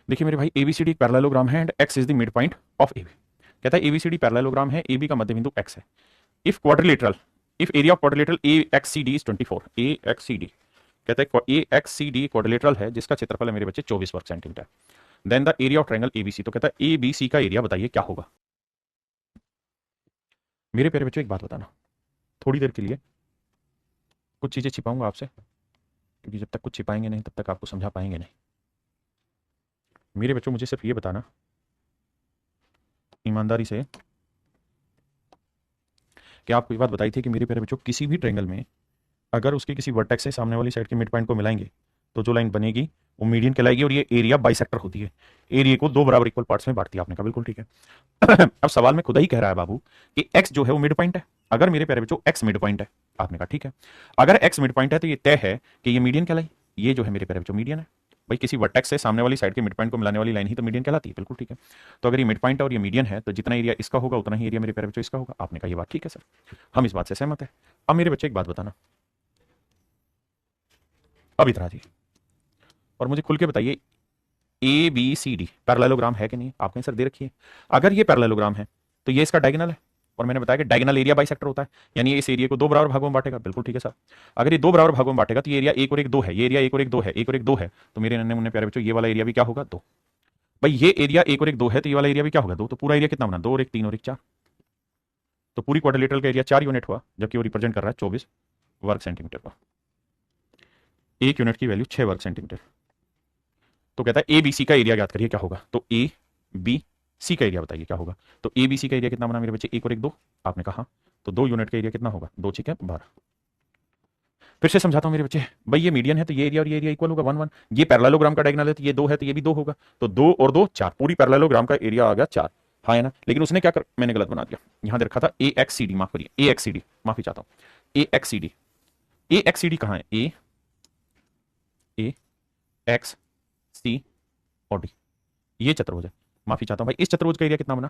देखिए मेरे भाई, एबीसीडी पैरेललोग्राम है and X is the mid point of A B. कहता है एबीसीडी पैरेललोग्राम है, एबी का मध्य बिंदु एक्स है। If quadrilateral, if area of quadrilateral A X C D is 24, A X C D, कहता है A X C D quadrilateral है जिसका क्षेत्रफल है मेरे बच्चे 24 वर्ग centimetre. Then the area of triangle A B C, तो कहता है एबीसी का एरिया बताइए क्या होगा। मेरे प्यारे बच्चों एक बात बताना, थोड़ी देर के लिए कुछ चीजें छिपाऊंगा आपसे, क्योंकि जब तक कुछ छिपाएंगे नहीं तब तक आपको समझा पाएंगे नहीं। मेरे बच्चों मुझे सिर्फ ये बताना ईमानदारी से कि आपको ये बात बताई थी कि मेरे प्यारे बच्चों किसी भी ट्रायंगल में अगर उसके किसी वर्टेक्स से सामने वाली साइड के मिड पॉइंट को मिलाएंगे तो जो लाइन बनेगी वो मीडियन कहलाएगी, और ये एरिया बाइसेक्टर होती है, एरिया को दो बराबर इक्वल पार्ट्स में बांटती है। आपने कहा बिल्कुल ठीक है। अब सवाल में खुद ही कह रहा है बाबू कि एक्स जो है वो मिड पॉइंट है। अगर मेरे प्यारे बच्चों एक्स मिड पॉइंट है, आपने कहा ठीक है, अगर एक्स मिड पॉइंट है तो ये तय है कि ये मीडियन कहलाई, ये जो है मेरे प्यारे बच्चों मीडियन है। भाई किसी वर्टेक्स से सामने वाली साइड के मिड पॉइंट को मिलाने वाली लाइन ही तो मीडियन कहलाती है, बिल्कुल ठीक है। तो अगर ये मिड पॉइंट है और ये मीडियन है तो जितना एरिया इसका होगा उतना ही एरिया मेरे प्यारे बच्चों इसका होगा। आपने कहा ये बात ठीक है सर, हम इस बात से सहमत है। अब मेरे बच्चे एक बात बताना, अब इधर आ जाइए और मुझे खुल के बताइए A B C D parallelogram है कि नहीं। आपने सर दे रखी है, अगर ये पैरेललोग्राम है तो ये इसका डायगोनल है, और मैंने बताया कि डायगोनल एरिया बाइसेक्टर होता है, यानी ये इस एरिया को दो बराबर भागों में बांटेगा, बिल्कुल ठीक है सर। अगर ये दो बराबर भागों में बांटेगा तो ये एरिया एक और एक दो है, ये एरिया एक और एक दो है, एक और एक दो है, तो मेरे नन्हे मुन्ने प्यारे बच्चों ये वाला एरिया भी क्या होगा, दो। भाई ये एरिया एक और एक दो है तो ये वाला एरिया भी क्या होगा, दो। तो पूरा एरिया कितना बना, दो और एक तीन और एक चार, तो पूरी क्वाड्रिलेटरल का एरिया 4 यूनिट हुआ, जबकि वो रिप्रेजेंट कर रहा है 24 वर्ग सेंटीमीटर का। एक यूनिट की वैल्यू 6 वर्ग सेंटीमीटर। तो कहता है ए बी सी का एरिया याद करिए क्या होगा, तो ए बी सी का एरिया बताइए क्या होगा। तो ए बी सी का एरिया कितना बना मेरे बच्चे, एक और एक दो। आपने कहा तो दो यूनिट का एरिया कितना होगा, दो ठीक है 12। फिर से समझाता हूं मेरे बच्चे, भाई ये मीडियन है तो ये एरिया और ये एरिया इक्वल होगा 1 1। ये पैरेललोग्राम का डायगोनल है तो ये दो है तो ये भी दो होगा, तो दो और दो चार, पूरी पैरेललोग्राम का एरिया आ गया 4। हाँ है ना, लेकिन उसने क्या कर, मैंने गलत बना दिया, यहां दे रखा था ए एक्स सी डी, माफ करिए ए एक्स सी डी, माफी चाहता हूं, ए एक्स सी डी। ए एक्स सी डी कहां है, ए एक्स सी और डी, ये चतुर्भुज है। माफी चाहता हूं भाई, इस चतुर्भुज का एरिया कितना बना,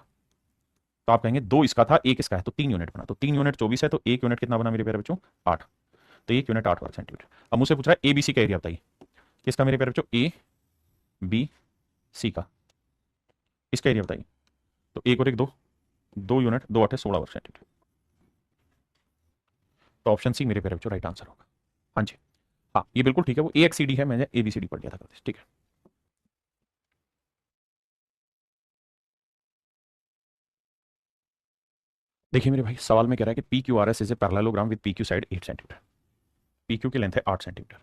तो आप कहेंगे दो इसका था एक इसका है, तो 3 यूनिट बना, तो 3 यूनिट 24 है, तो एक यूनिट कितना बना मेरे प्यारे बच्चों, 8। तो एक यूनिट 8 वर्ग सेंटीमीटर। अब मुझसे पूछ रहा है एबीसी का एरिया बताइए, किसका मेरे प्यारे बच्चों, ए बी सी का, इसका एरिया बताइए। तो एक और एक दो, दो यूनिट, दो 8 है 16 वर्ग सेंटीमीटर। तो ऑप्शन सी मेरे प्यारे बच्चों राइट आंसर होगा। हाँ जी, हाँ ये बिल्कुल ठीक है, वो ए एक्स सी डी है, मैंने ए बी सी डी पढ़ लिया था, ठीक है। देखिए मेरे भाई, सवाल में कह रहा है कि P Q R S is a parallelogram with P Q side 8 centimetre, P Q की लेंथ है 8 centimetre,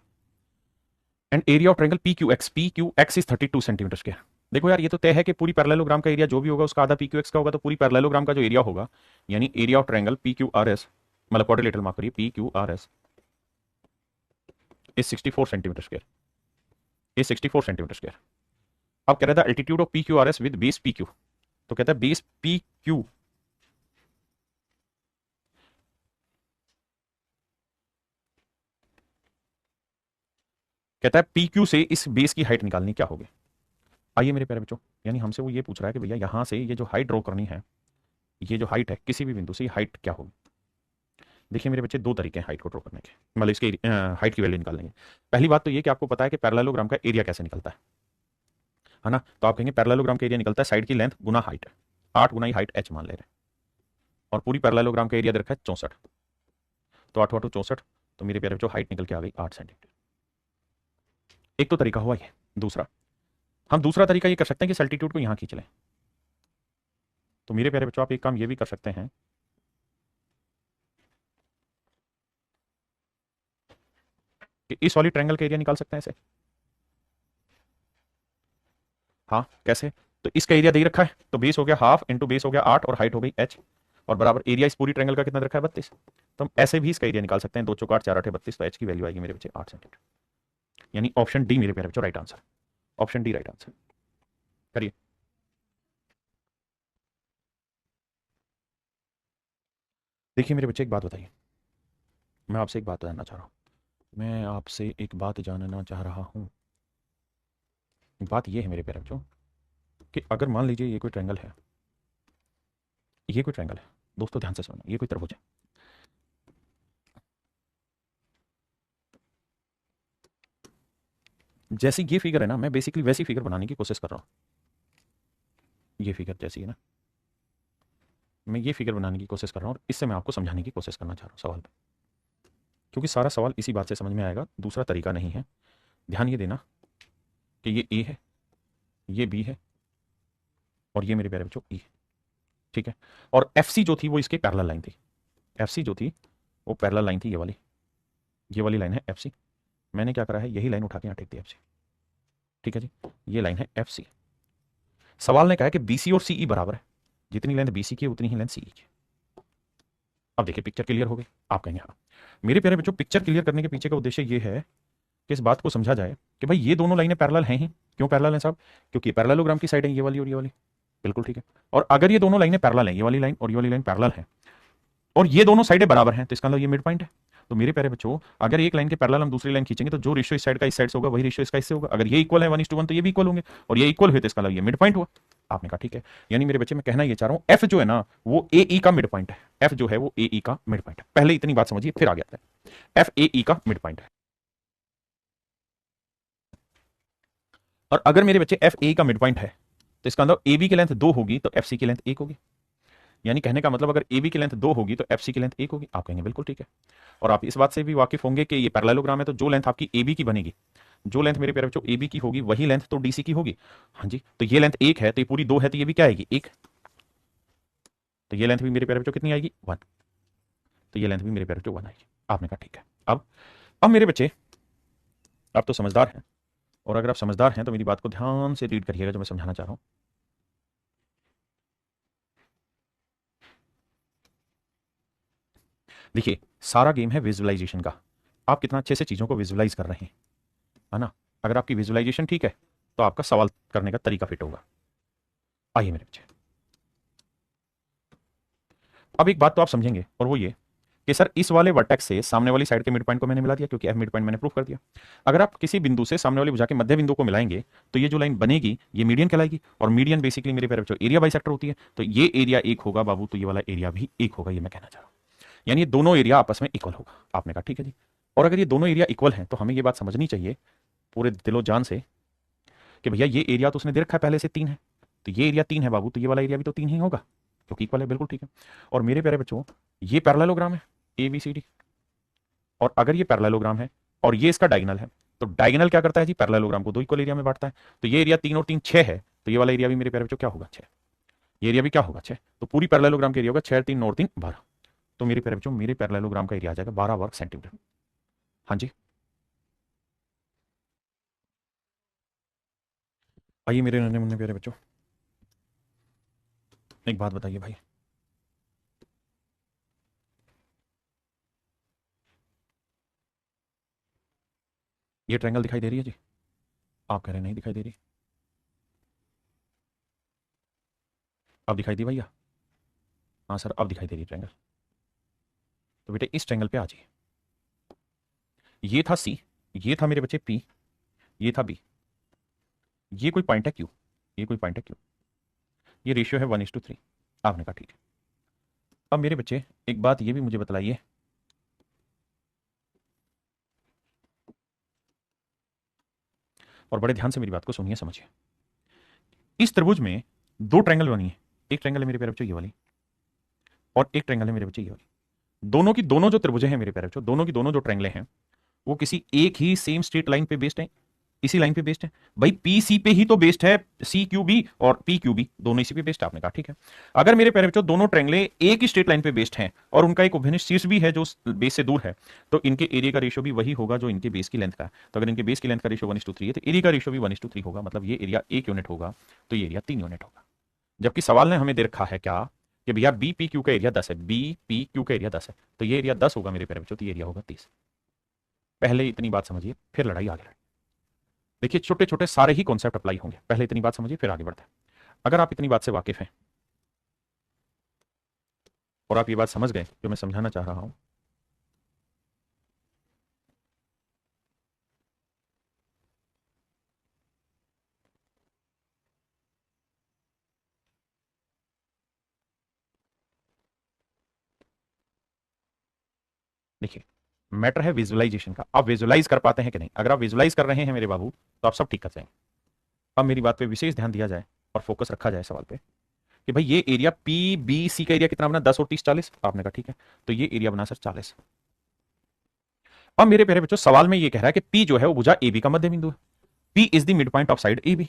and area of triangle P Q x is 32 centimetre square. देखो यार, ये तो तय है कि पूरी पैरेललोग्राम का एरिया जो भी होगा उसका आधा पी क्यू एक्स का होगा, तो पूरी पैरेललोग्राम का जो एरिया होगा, यानी area of triangle P Q R S, मतलब क्वाड्रिलेटरल माफ करिए, P Q R S is 64 centimetre square, is 64 centimetre square. अब कह रहा था altitude of P Q R S with base P Q, तो कहता है बेस पी क्यू, कहता है पी क्यू से इस बेस की हाइट निकालनी क्या होगी। आइए मेरे प्यारे बच्चों, यानी हमसे वो ये पूछ रहा है कि भैया यहां से ये जो हाइट ड्रॉ करनी है, ये जो हाइट है किसी भी बिंदु से, ये हाइट क्या होगी। देखिए मेरे बच्चे, दो तरीके हैं हाइट को ड्रॉ करने के, मतलब इसके हाइट की वैल्यू निकालने के। पहली बात तो ये कि आपको पता है कि पैरेललोग्राम का एरिया कैसे निकलता है ना, तो आप कहेंगे पैरेललोग्राम का एरिया निकलता है साइड की लेंथ गुना हाइट। 8 गुना ही हाइट h मान ले रहे हैं, और पूरी पैरेललोग्राम का एरिया दे रखा है 64, तो 8 8 64, तो मेरे प्यारे बच्चों हाइट निकल के आ गई 8 सेंटीमीटर। एक तो तरीका हुआ ये। दूसरा, हम दूसरा तरीका ये कर सकते हैं कि सल्टीट्यूड को यहां खींच लें। तो मेरे प्यारे बच्चों आप एक काम ये भी कर सकते हैं कि इस वाली ट्रायंगल का एरिया निकाल सकते हैं ऐसे। हाँ कैसे? तो इसका एरिया दे रखा है, तो बेस हो गया हाफ इंटू बेस हो गया 8 और हाइट हो गई h, और बराबर एरिया इस पूरी ट्रायंगल का कितना दे रखा है 32। तो हम ऐसे भी इसका एरिया निकाल सकते हैं, 2 चौक 8 4 8 32, तो h की वैल्यू आएगी मेरे बच्चे 8 सेंटीमीटर। यानी ऑप्शन डी मेरे प्यारे बच्चों right answer. Option D right answer. करिए। देखिए मेरे बच्चे एक बात बताइए, मैं आपसे एक बात जानना चाह रहा हूँ, मैं आपसे एक बात जानना चाह रहा हूँ। बात ये है मेरे प्यारे बच्चों कि अगर मान लीजिए ये कोई ट्रायंगल है, ये कोई ट्रायंगल है, दोस्तों ध्यान से सुनना, ये कोई त्रिभुज है, जैसी ये फिगर है ना, मैं बेसिकली वैसी फिगर बनाने की कोशिश कर रहा हूँ। ये फिगर जैसी है ना, मैं ये फिगर बनाने की कोशिश कर रहा हूँ, और इससे मैं आपको समझाने की कोशिश करना चाह रहा हूँ सवाल पे, क्योंकि सारा सवाल इसी बात से समझ में आएगा, दूसरा तरीका नहीं है। ध्यान ये देना कि ये ए है, ये बी है, और ये मेरे प्यारे बच्चों ई है, ठीक है। और एफ सी जो थी वो इसके पैरेलल लाइन थी, एफ सी जो थी वो पैरेलल लाइन थी, ये वाली लाइन है एफ सी। मैंने क्या करा है, यही लाइन उठा के यहाँ टेक दी एफ सी, ठीक है जी, ये लाइन है एफ सी। सवाल ने कहा है कि बी सी और सी ई बराबर है, जितनी लेंथ बी सी की है उतनी ही लेंथ सी ई की। अब देखिए पिक्चर क्लियर हो गई, आप कहेंगे हाँ। मेरे प्यारे बच्चों पिक्चर क्लियर करने के पीछे का उद्देश्य ये है कि इस बात को समझा जाए कि भाई ये दोनों लाइनें पैरेलल हैं ही। क्यों पैरेलल हैं साहब? क्योंकि पैरेललोग्राम की साइड है ये वाली और ये वाली, बिल्कुल ठीक है। और अगर ये दोनों लाइनें पैरेलल हैं, ये वाली लाइन और ये वाली लाइन पैरेलल है, और ये दोनों साइडें बराबर हैं, तो इसका मतलब ये मिड पॉइंट है। तो मेरे प्यारे बच्चों अगर एक लाइन के पैरेलल हम दूसरी लाइन खींचेंगे तो जो रेशियो इस साइड का इस साइड से होगा वही रेशियो इसका इससे होगा। अगर ये इक्वल है 1:1 तो ये भी इक्वल होंगे, और ये इक्वल हुए तो इसका मतलब ये मिड पॉइंट हुआ। आपने कहा ठीक है। यानी मेरे बच्चे मैं कहना ये चाह रहा हूं एफ जो है ना वो ए ई का मिड पॉइंट है, एफ जो है वो ए ई का मिड पॉइंट है। पहले इतनी बात समझिए फिर आगे आता है। एफ ए ई का मिड पॉइंट है, और अगर मेरे बच्चे एफ ए का मिड पॉइंट है तो इसका मतलब ए बी की लेंथ 2 होगी तो एफ सी की लेंथ 1 होगी। यानी कहने का मतलब अगर ए बी की लेंथ 2 होगी तो एफ सी की लेंथ 1 होगी। आप कहेंगे बिल्कुल ठीक है। और आप इस बात से भी वाकिफ होंगे कि ये पैरेललोग्राम है, तो जो लेंथ आपकी ए बी की बनेगी, जो लेंथ मेरे प्यारे बच्चों ए बी की होगी वही लेंथ तो डी सी की होगी। हाँ जी, तो ये लेंथ 1 है तो ये पूरी 2 है, तो ये भी क्या आएगी 1, तो ये लेंथ भी मेरे प्यारे बच्चों कितनी आएगी 1, तो ये लेंथ भी मेरे प्यारे बच्चों 1 आएगी। आपने कहा ठीक है। अब मेरे बच्चे आप तो समझदार हैं, और अगर आप समझदार हैं तो मेरी बात को ध्यान से रीड करिएगा जो मैं समझाना चाह रहा हूं। देखिए सारा गेम है विजुअलाइजेशन का, आप कितना अच्छे से चीजों को विजुअलाइज कर रहे हैं, है ना। अगर आपकी विजुअलाइजेशन ठीक है तो आपका सवाल करने का तरीका फिट होगा। आइए मेरे बच्चे, अब एक बात तो आप समझेंगे, और वो ये कि सर इस वाले वर्टेक्स से सामने वाली साइड के मिड पॉइंट को मैंने मिला दिया, क्योंकि एफ मिड पॉइंट मैंने प्रूफ कर दिया। अगर आप किसी बिंदु से सामने वाली भुजा के मध्य बिंदु को मिलाएंगे तो ये जो लाइन बनेगी ये मीडियन कहलाएगी, और मीडियन बेसिकली मेरे प्यारे बच्चों एरिया बाइसेक्टर होती है। तो ये एरिया एक होगा बाबू, तो ये वाला एरिया भी एक होगा, ये मैं कहना चाह रहा हूं। यानी ये दोनों एरिया आपस में इक्वल होगा। आपने कहा ठीक है जी। और अगर ये दोनों एरिया इक्वल हैं तो हमें ये बात समझनी चाहिए पूरे दिलो जान से कि भैया ये एरिया तो उसने दे रखा है पहले से 3 है, तो ये एरिया 3 है बाबू, तो ये वाला एरिया भी तो 3 ही होगा क्योंकि इक्वल है, बिल्कुल ठीक है। और मेरे प्यारे बच्चों ये पैरेललोग्राम है ए बी सी डी, और अगर ये पैरेललोग्राम है और ये इसका डायगोनल है, तो डायगोनल क्या करता है जी, पैरेललोग्राम को 2 इक्वल एरिया में बांटता है। तो ये एरिया 3 और 3 6 है, तो ये वाला एरिया भी मेरे प्यारे बच्चों क्या होगा 6, ये एरिया भी क्या होगा 6। तो पूरी पैरेललोग्राम का एरिया होगा 6 3 9 3 12, तो मेरे प्यारे बच्चों मेरे पैरेललोग्राम का एरिया आ जाएगा 12 वर्ग सेंटीमीटर। हाँ जी, आइए मेरे नन्हे मुन्ने प्यारे बच्चों, एक बात बताइए भाई, ये ट्रायंगल दिखाई दे रही है जी? आप कह रहे हैं नहीं दिखाई दे रही, अब दिखाई दी भैया? हाँ सर अब दिखाई दे रही ट्रायंगल। तो बेटे इस ट्रायंगल पे आ जाइए, ये था सी, ये था मेरे बच्चे पी, ये था बी, ये कोई पॉइंट है क्यू, ये कोई पॉइंट है क्यू, ये रेशियो है 1:3। आपने कहा ठीक है। अब मेरे बच्चे एक बात ये भी मुझे बतलाइए, और बड़े ध्यान से मेरी बात को सुनिए समझिए। इस त्रिभुज में 2 ट्रायंगल बनी है, एक ट्रायंगल है मेरे प्यारे बच्चों ये वाली, और एक ट्रायंगल है मेरे बच्चों ये वाली। दोनों की दोनों जो त्रिभुजें हैं मेरे प्यारे बच्चों, दोनों की दोनों जो ट्रायंगले हैं वो किसी एक ही सेम स्ट्रेट लाइन पे बेस्ड है, इसी लाइन पे बेस्ड है। भाई पी सी पे ही तो बेस्ड है, सी क्यू बी और पी क्यू बी दोनों इसी पे बेस्ड है। आपने कहा ठीक है। अगर मेरे प्यारे बच्चों दोनों ट्रायंगले एक ही स्ट्रेट लाइन पे बेस्ड हैं और उनका एक उभयनिष्ठ शीर्ष भी है जो बेस से दूर है, तो इनके एरिया का रेशियो भी वही होगा जो इनके बेस की लेंथ का है। तो अगर इनके बेस की लेंथ का रेशियो 1:3 है तो एरिया का रेशियो भी 1:3 होगा। मतलब ये एरिया 1 यूनिट होगा तो ये एरिया 3 यूनिट होगा। जबकि सवाल ने हमें दे रखा है क्या कि भैया बी पी क्यू का एरिया 10 है, बी पी क्यू का एरिया 10 है, तो ये एरिया 10 होगा मेरे प्यारे बच्चों, तो ये एरिया होगा 30। पहले इतनी बात समझिए फिर लड़ाई आगे लड़ाई। देखिए छोटे छोटे सारे ही कॉन्सेप्ट अप्लाई होंगे, पहले इतनी बात समझिए फिर आगे बढ़ते हैं। अगर आप इतनी बात से वाकिफ हैं और आप ये बात समझ गए जो मैं समझाना चाह रहा हूं, देखिए मैटर है विजुअलाइजेशन का, आप विजुअलाइज कर पाते हैं कि नहीं। अगर आप विजुअलाइज कर रहे हैं मेरे बाबू तो आप सब ठीक कर जाएंगे। अब मेरी बात पे विशेष ध्यान दिया जाए और फोकस रखा जाए सवाल पे कि भाई ये एरिया पी बी सी का एरिया कितना बना, 10 और 30 40। आपने कहा ठीक है, तो ये एरिया बना सर 40। अब मेरे प्यारे बच्चों सवाल में ये कह रहा है कि पी जो है वो भुजा ए बी का मध्य बिंदु है, P is the mid point of side A B.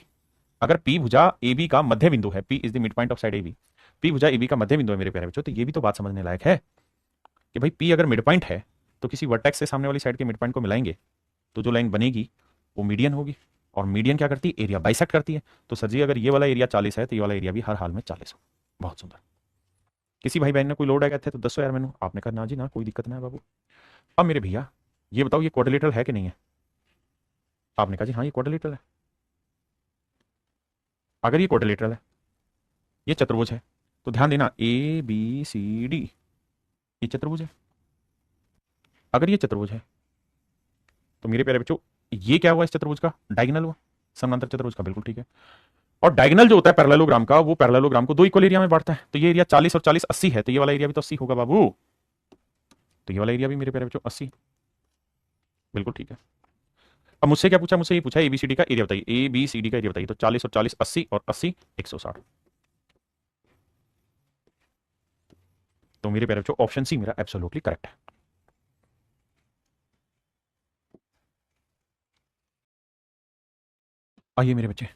अगर पी भुजा ए बी का मध्य बिंदु है, P is the mid point of side A B, P भुजा ए बी का मध्य बिंदु है मेरे प्यारे बच्चों, तो ये भी तो बात समझने लायक है कि भाई पी अगर मिड पॉइंट है तो किसी वर्टेक्स से सामने वाली साइड के मिड पॉइंट को मिलाएंगे तो जो लाइन बनेगी वो मीडियन होगी, और मीडियन क्या करती है, एरिया बाइसेक्ट करती है। तो सर जी अगर ये वाला एरिया 40 है तो ये वाला एरिया भी हर हाल में 40 हो। बहुत सुंदर। किसी भाई बहन ने कोई लोड आ गया थे तो 10 यार मैंने, आपने कहा ना जी ना कोई दिक्कत ना है बाबू। अब मेरे भैया ये बताओ ये क्वाड्रिलेटरल है कि नहीं है। आपने कहा जी हाँ ये क्वाड्रिलेटरल है। अगर ये क्वाड्रिलेटरल है, ये चतुर्भुज है, तो ध्यान देना ए बी सी डी ये चतुर्भुज है। अगर ये चतुर्भुज है तो मेरे प्यारे बच्चों ये क्या हुआ, इस चतुर्भुज का डायगोनल हुआ, समांतर चतुर्भुज का, बिल्कुल ठीक है। और डायगोनल जो होता है पैरेललोग्राम का, वो पैरेललोग्राम को दो इक्वल एरिया में बांटता है। तो ये एरिया 40 और 40 80 है, तो ये वाला एरिया भी तो 80 होगा बाबू। तो ये वाला एरिया भी मेरे प्यारे बच्चों 80, बिल्कुल ठीक है। अब मुझसे क्या पूछा, मुझसे ये पूछा एबीसीडी का एरिया बताइए, ए बी सी डी का एरिया बताइए। तो 40 और 40 80 और 80 160। तो मेरे प्यारे बच्चों ऑप्शन सी मेरा एब्सोल्युटली करेक्ट है। आइए मेरे बच्चे,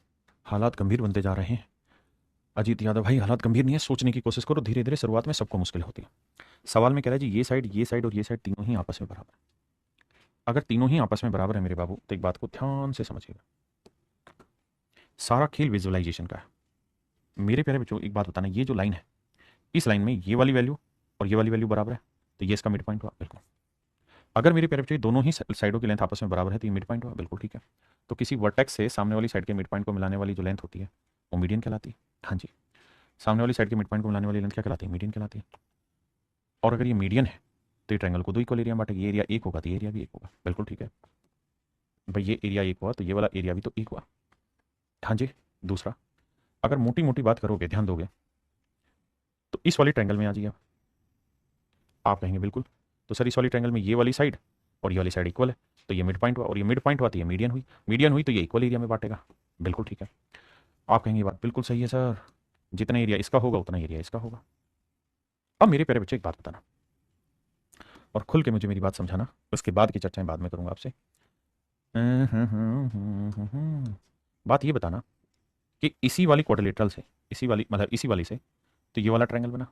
हालात गंभीर बनते जा रहे हैं। अजीत यादव भाई हालात गंभीर नहीं है, सोचने की कोशिश करो, धीरे धीरे शुरुआत में सबको मुश्किल होती है। सवाल में कह रहा है जी ये साइड और ये साइड तीनों ही आपस में बराबर है। अगर तीनों ही आपस में बराबर है मेरे बाबू तो एक बात को ध्यान से समझिएगा, सारा खेल विजुअलाइजेशन का है। मेरे प्यारे बच्चों एक बात बताना, ये जो लाइन है इस लाइन में ये वाली वैल्यू और ये वाली वैल्यू बराबर है, तो ये इसका मिड पॉइंट हुआ, बिल्कुल। अगर मेरे प्यारे बच्चों दोनों ही साइडों की लेंथ आपस में बराबर है तो ये मिड पॉइंट हुआ, बिल्कुल ठीक है। तो किसी वर्टेक्स से सामने वाली साइड के मिड पॉइंट को मिलाने वाली जो लेंथ होती है वो मीडियन कहलाती है। हाँ जी, सामने वाली साइड के मिड पॉइंट को मिलाने वाली लेंथ क्या कहलाती है, मीडियन कहलाती है। और अगर ये मीडियन है तो ये ट्रायंगल को दो इक्वल एरिया में बांटेगी, ये एरिया एक होगा तो ये एरिया भी एक होगा, बिल्कुल ठीक है। भाई ये एरिया एक हुआ तो ये वाला एरिया भी तो एक हुआ। हाँ जी, दूसरा अगर मोटी मोटी बात करोगे, ध्यान दोगे, तो इस वाली ट्रायंगल में आ जाइए आप कहेंगे बिल्कुल, तो सर इस वाली ट्रायंगल में ये वाली साइड और ये वाली साइड इक्वल है, तो ये मिड पॉइंट हुआ, और ये मिड पॉइंट हुआ तो ये मीडियन हुई तो ये इक्वल एरिया में बांटेगा, बिल्कुल ठीक है। आप कहेंगे ये बात बिल्कुल सही है सर, जितना एरिया इसका होगा उतना एरिया इसका होगा। अब मेरे प्यारे बच्चे एक बात बताना और खुल के मुझे मेरी बात समझाना, उसके बाद की चर्चाएं बाद में करूंगा आपसे। बात ये बताना कि इसी वाली क्वाड्रिलेटरल से, इसी वाली मतलब इसी वाली से तो ये वाला ट्रायंगल बना,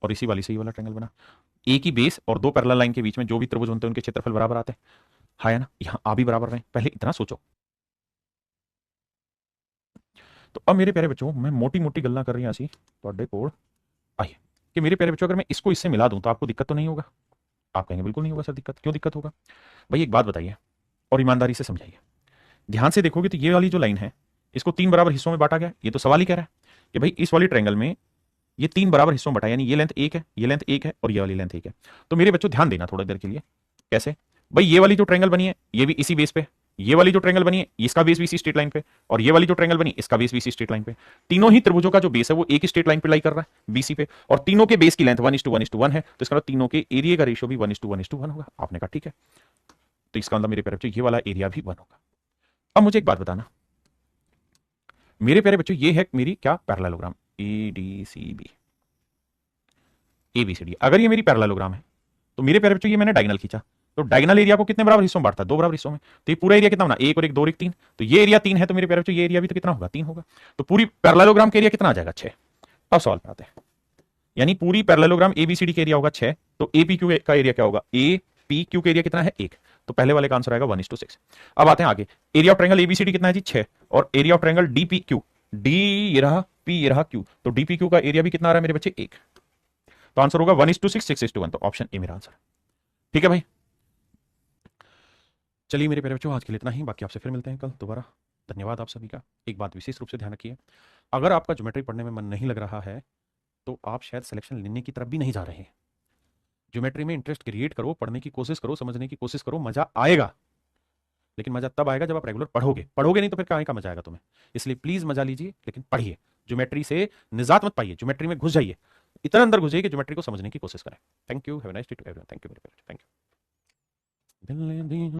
और इसी वाली से ये वाला ट्रायंगल बना। एक ही बेस और दो पैरेलल लाइन के बीच में जो भी त्रिभुज बनते हैं उनके क्षेत्रफल बराबर आते हैं, है ना, यहाँ आ भी बराबर रहे। पहले इतना सोचो। तो अब मेरे प्यारे बच्चों मैं मोटी मोटी गल्ला कर रही हूं ऐसी तो कोल आइए कि मेरे प्यारे बच्चों अगर मैं इसको इससे मिला दूं तो आपको दिक्कत तो नहीं होगा। आप कहेंगे बिल्कुल नहीं होगा सर, दिक्कत क्यों दिक्कत होगा। भाई एक बात बताइए और ईमानदारी से समझाइए, ध्यान से देखोगे तो ये वाली जो लाइन है इसको तीन बराबर हिस्सों में बांटा गया। ये तो सवाल ही कह रहा है कि भाई इस वाली ट्रायंगल में ये तीन बराबर हिस्सों में बटा, यानी ये लेंथ एक है, ये लेंथ एक है और ये वाली लेंथ एक है। तो मेरे बच्चों ध्यान देना थोड़ी देर के लिए, कैसे भाई ये वाली जो ट्रायंगल बनी है ये भी इसी बेस पे, ये वाली जो ट्रायंगल बनी है इसका बेस भी इसी स्ट्रेट लाइन पे, और ये वाली जो ट्रायंगल बनी इसका बेस भी इसी स्ट्रेट लाइन पे। तीनों ही त्रिभुजों का जो बेस है वो एक ही स्ट्रेट लाइन पे लाई कर रहा है बीसी पे, और तीनों के बेस की लेंथ 1:1:1 है, तो इसका मतलब तीनों के एरिया का रेशियो भी 1:1:1 होगा। आपने कहा ठीक है, तो इसका मतलब मेरे प्यारे बच्चों ये वाला एरिया भी 1 होगा। अब मुझे एक बात बताना मेरे प्यारे बच्चों, ये है मेरी क्या पैरेललोग्राम, ADCB ABCD, अगर ये मेरी पैरेललोग्राम है तो मेरे प्यारे बच्चों ये मैंने डायगोनल खींचा, तो डायगोनल एरिया को कितने बराबर हिस्सों में बांटता है? 2 बराबर हिस्सों में। तो ये पूरा एरिया कितना होना? 1 और 1 2 और 1 3, तो ये एरिया 3 है, तो मेरे प्यारे बच्चों ये एरिया भी तो कितना होगा? 3 होगा। तो पूरी पैरेललोग्राम का एरिया कितना आ जाएगा? 6। अब सवाल पे आते हैं, यानी पूरी पैरेललोग्राम ABCD का एरिया होगा 6, तो APQ का एरिया क्या होगा? APQ का एरिया कितना है? 1, तो पहले वाले का आंसर आएगा 1:6। अब आते हैं आगे, एरिया ऑफ ट्रायंगल ABCD कितना है जी? 6, और area of triangle DPQ, D ये रहा, P ये रहा, Q, तो DPQ का एरिया भी कितना आ रहा है मेरे बच्चे? 1, तो आंसर होगा 1:6 6:1, तो ऑप्शन ए मेरा आंसर। ठीक है भाई, चलिए मेरे प्यारे बच्चों आज के लिए इतना ही, बाकी आपसे फिर मिलते हैं कल दोबारा। धन्यवाद आप सभी का। एक बात विशेष रूप से ध्यान रखिए, अगर आपका ज्योमेट्री पढ़ने में मन नहीं लग रहा है तो आप शायद सिलेक्शन लेने की तरफ भी नहीं जा रहे हैं। ज्योमेट्री में इंटरेस्ट क्रिएट करो, पढ़ने की कोशिश करो, समझने की कोशिश करो, मजा आएगा, लेकिन मजा तब आएगा जब आप रेगुलर पढ़ोगे नहीं तो फिर कहाँ का मजा आएगा तुम्हें। इसलिए प्लीज मजा लीजिए, लेकिन पढ़िए, ज्योमेट्री से निजात मत पाइए, ज्योमेट्री में घुस जाइए, इतना अंदर घुस जाइए कि ज्योमेट्री को समझने की कोशिश करें। Thank you, have a nice day to everyone. Thank you मेरे प्यारे, थैंक यू।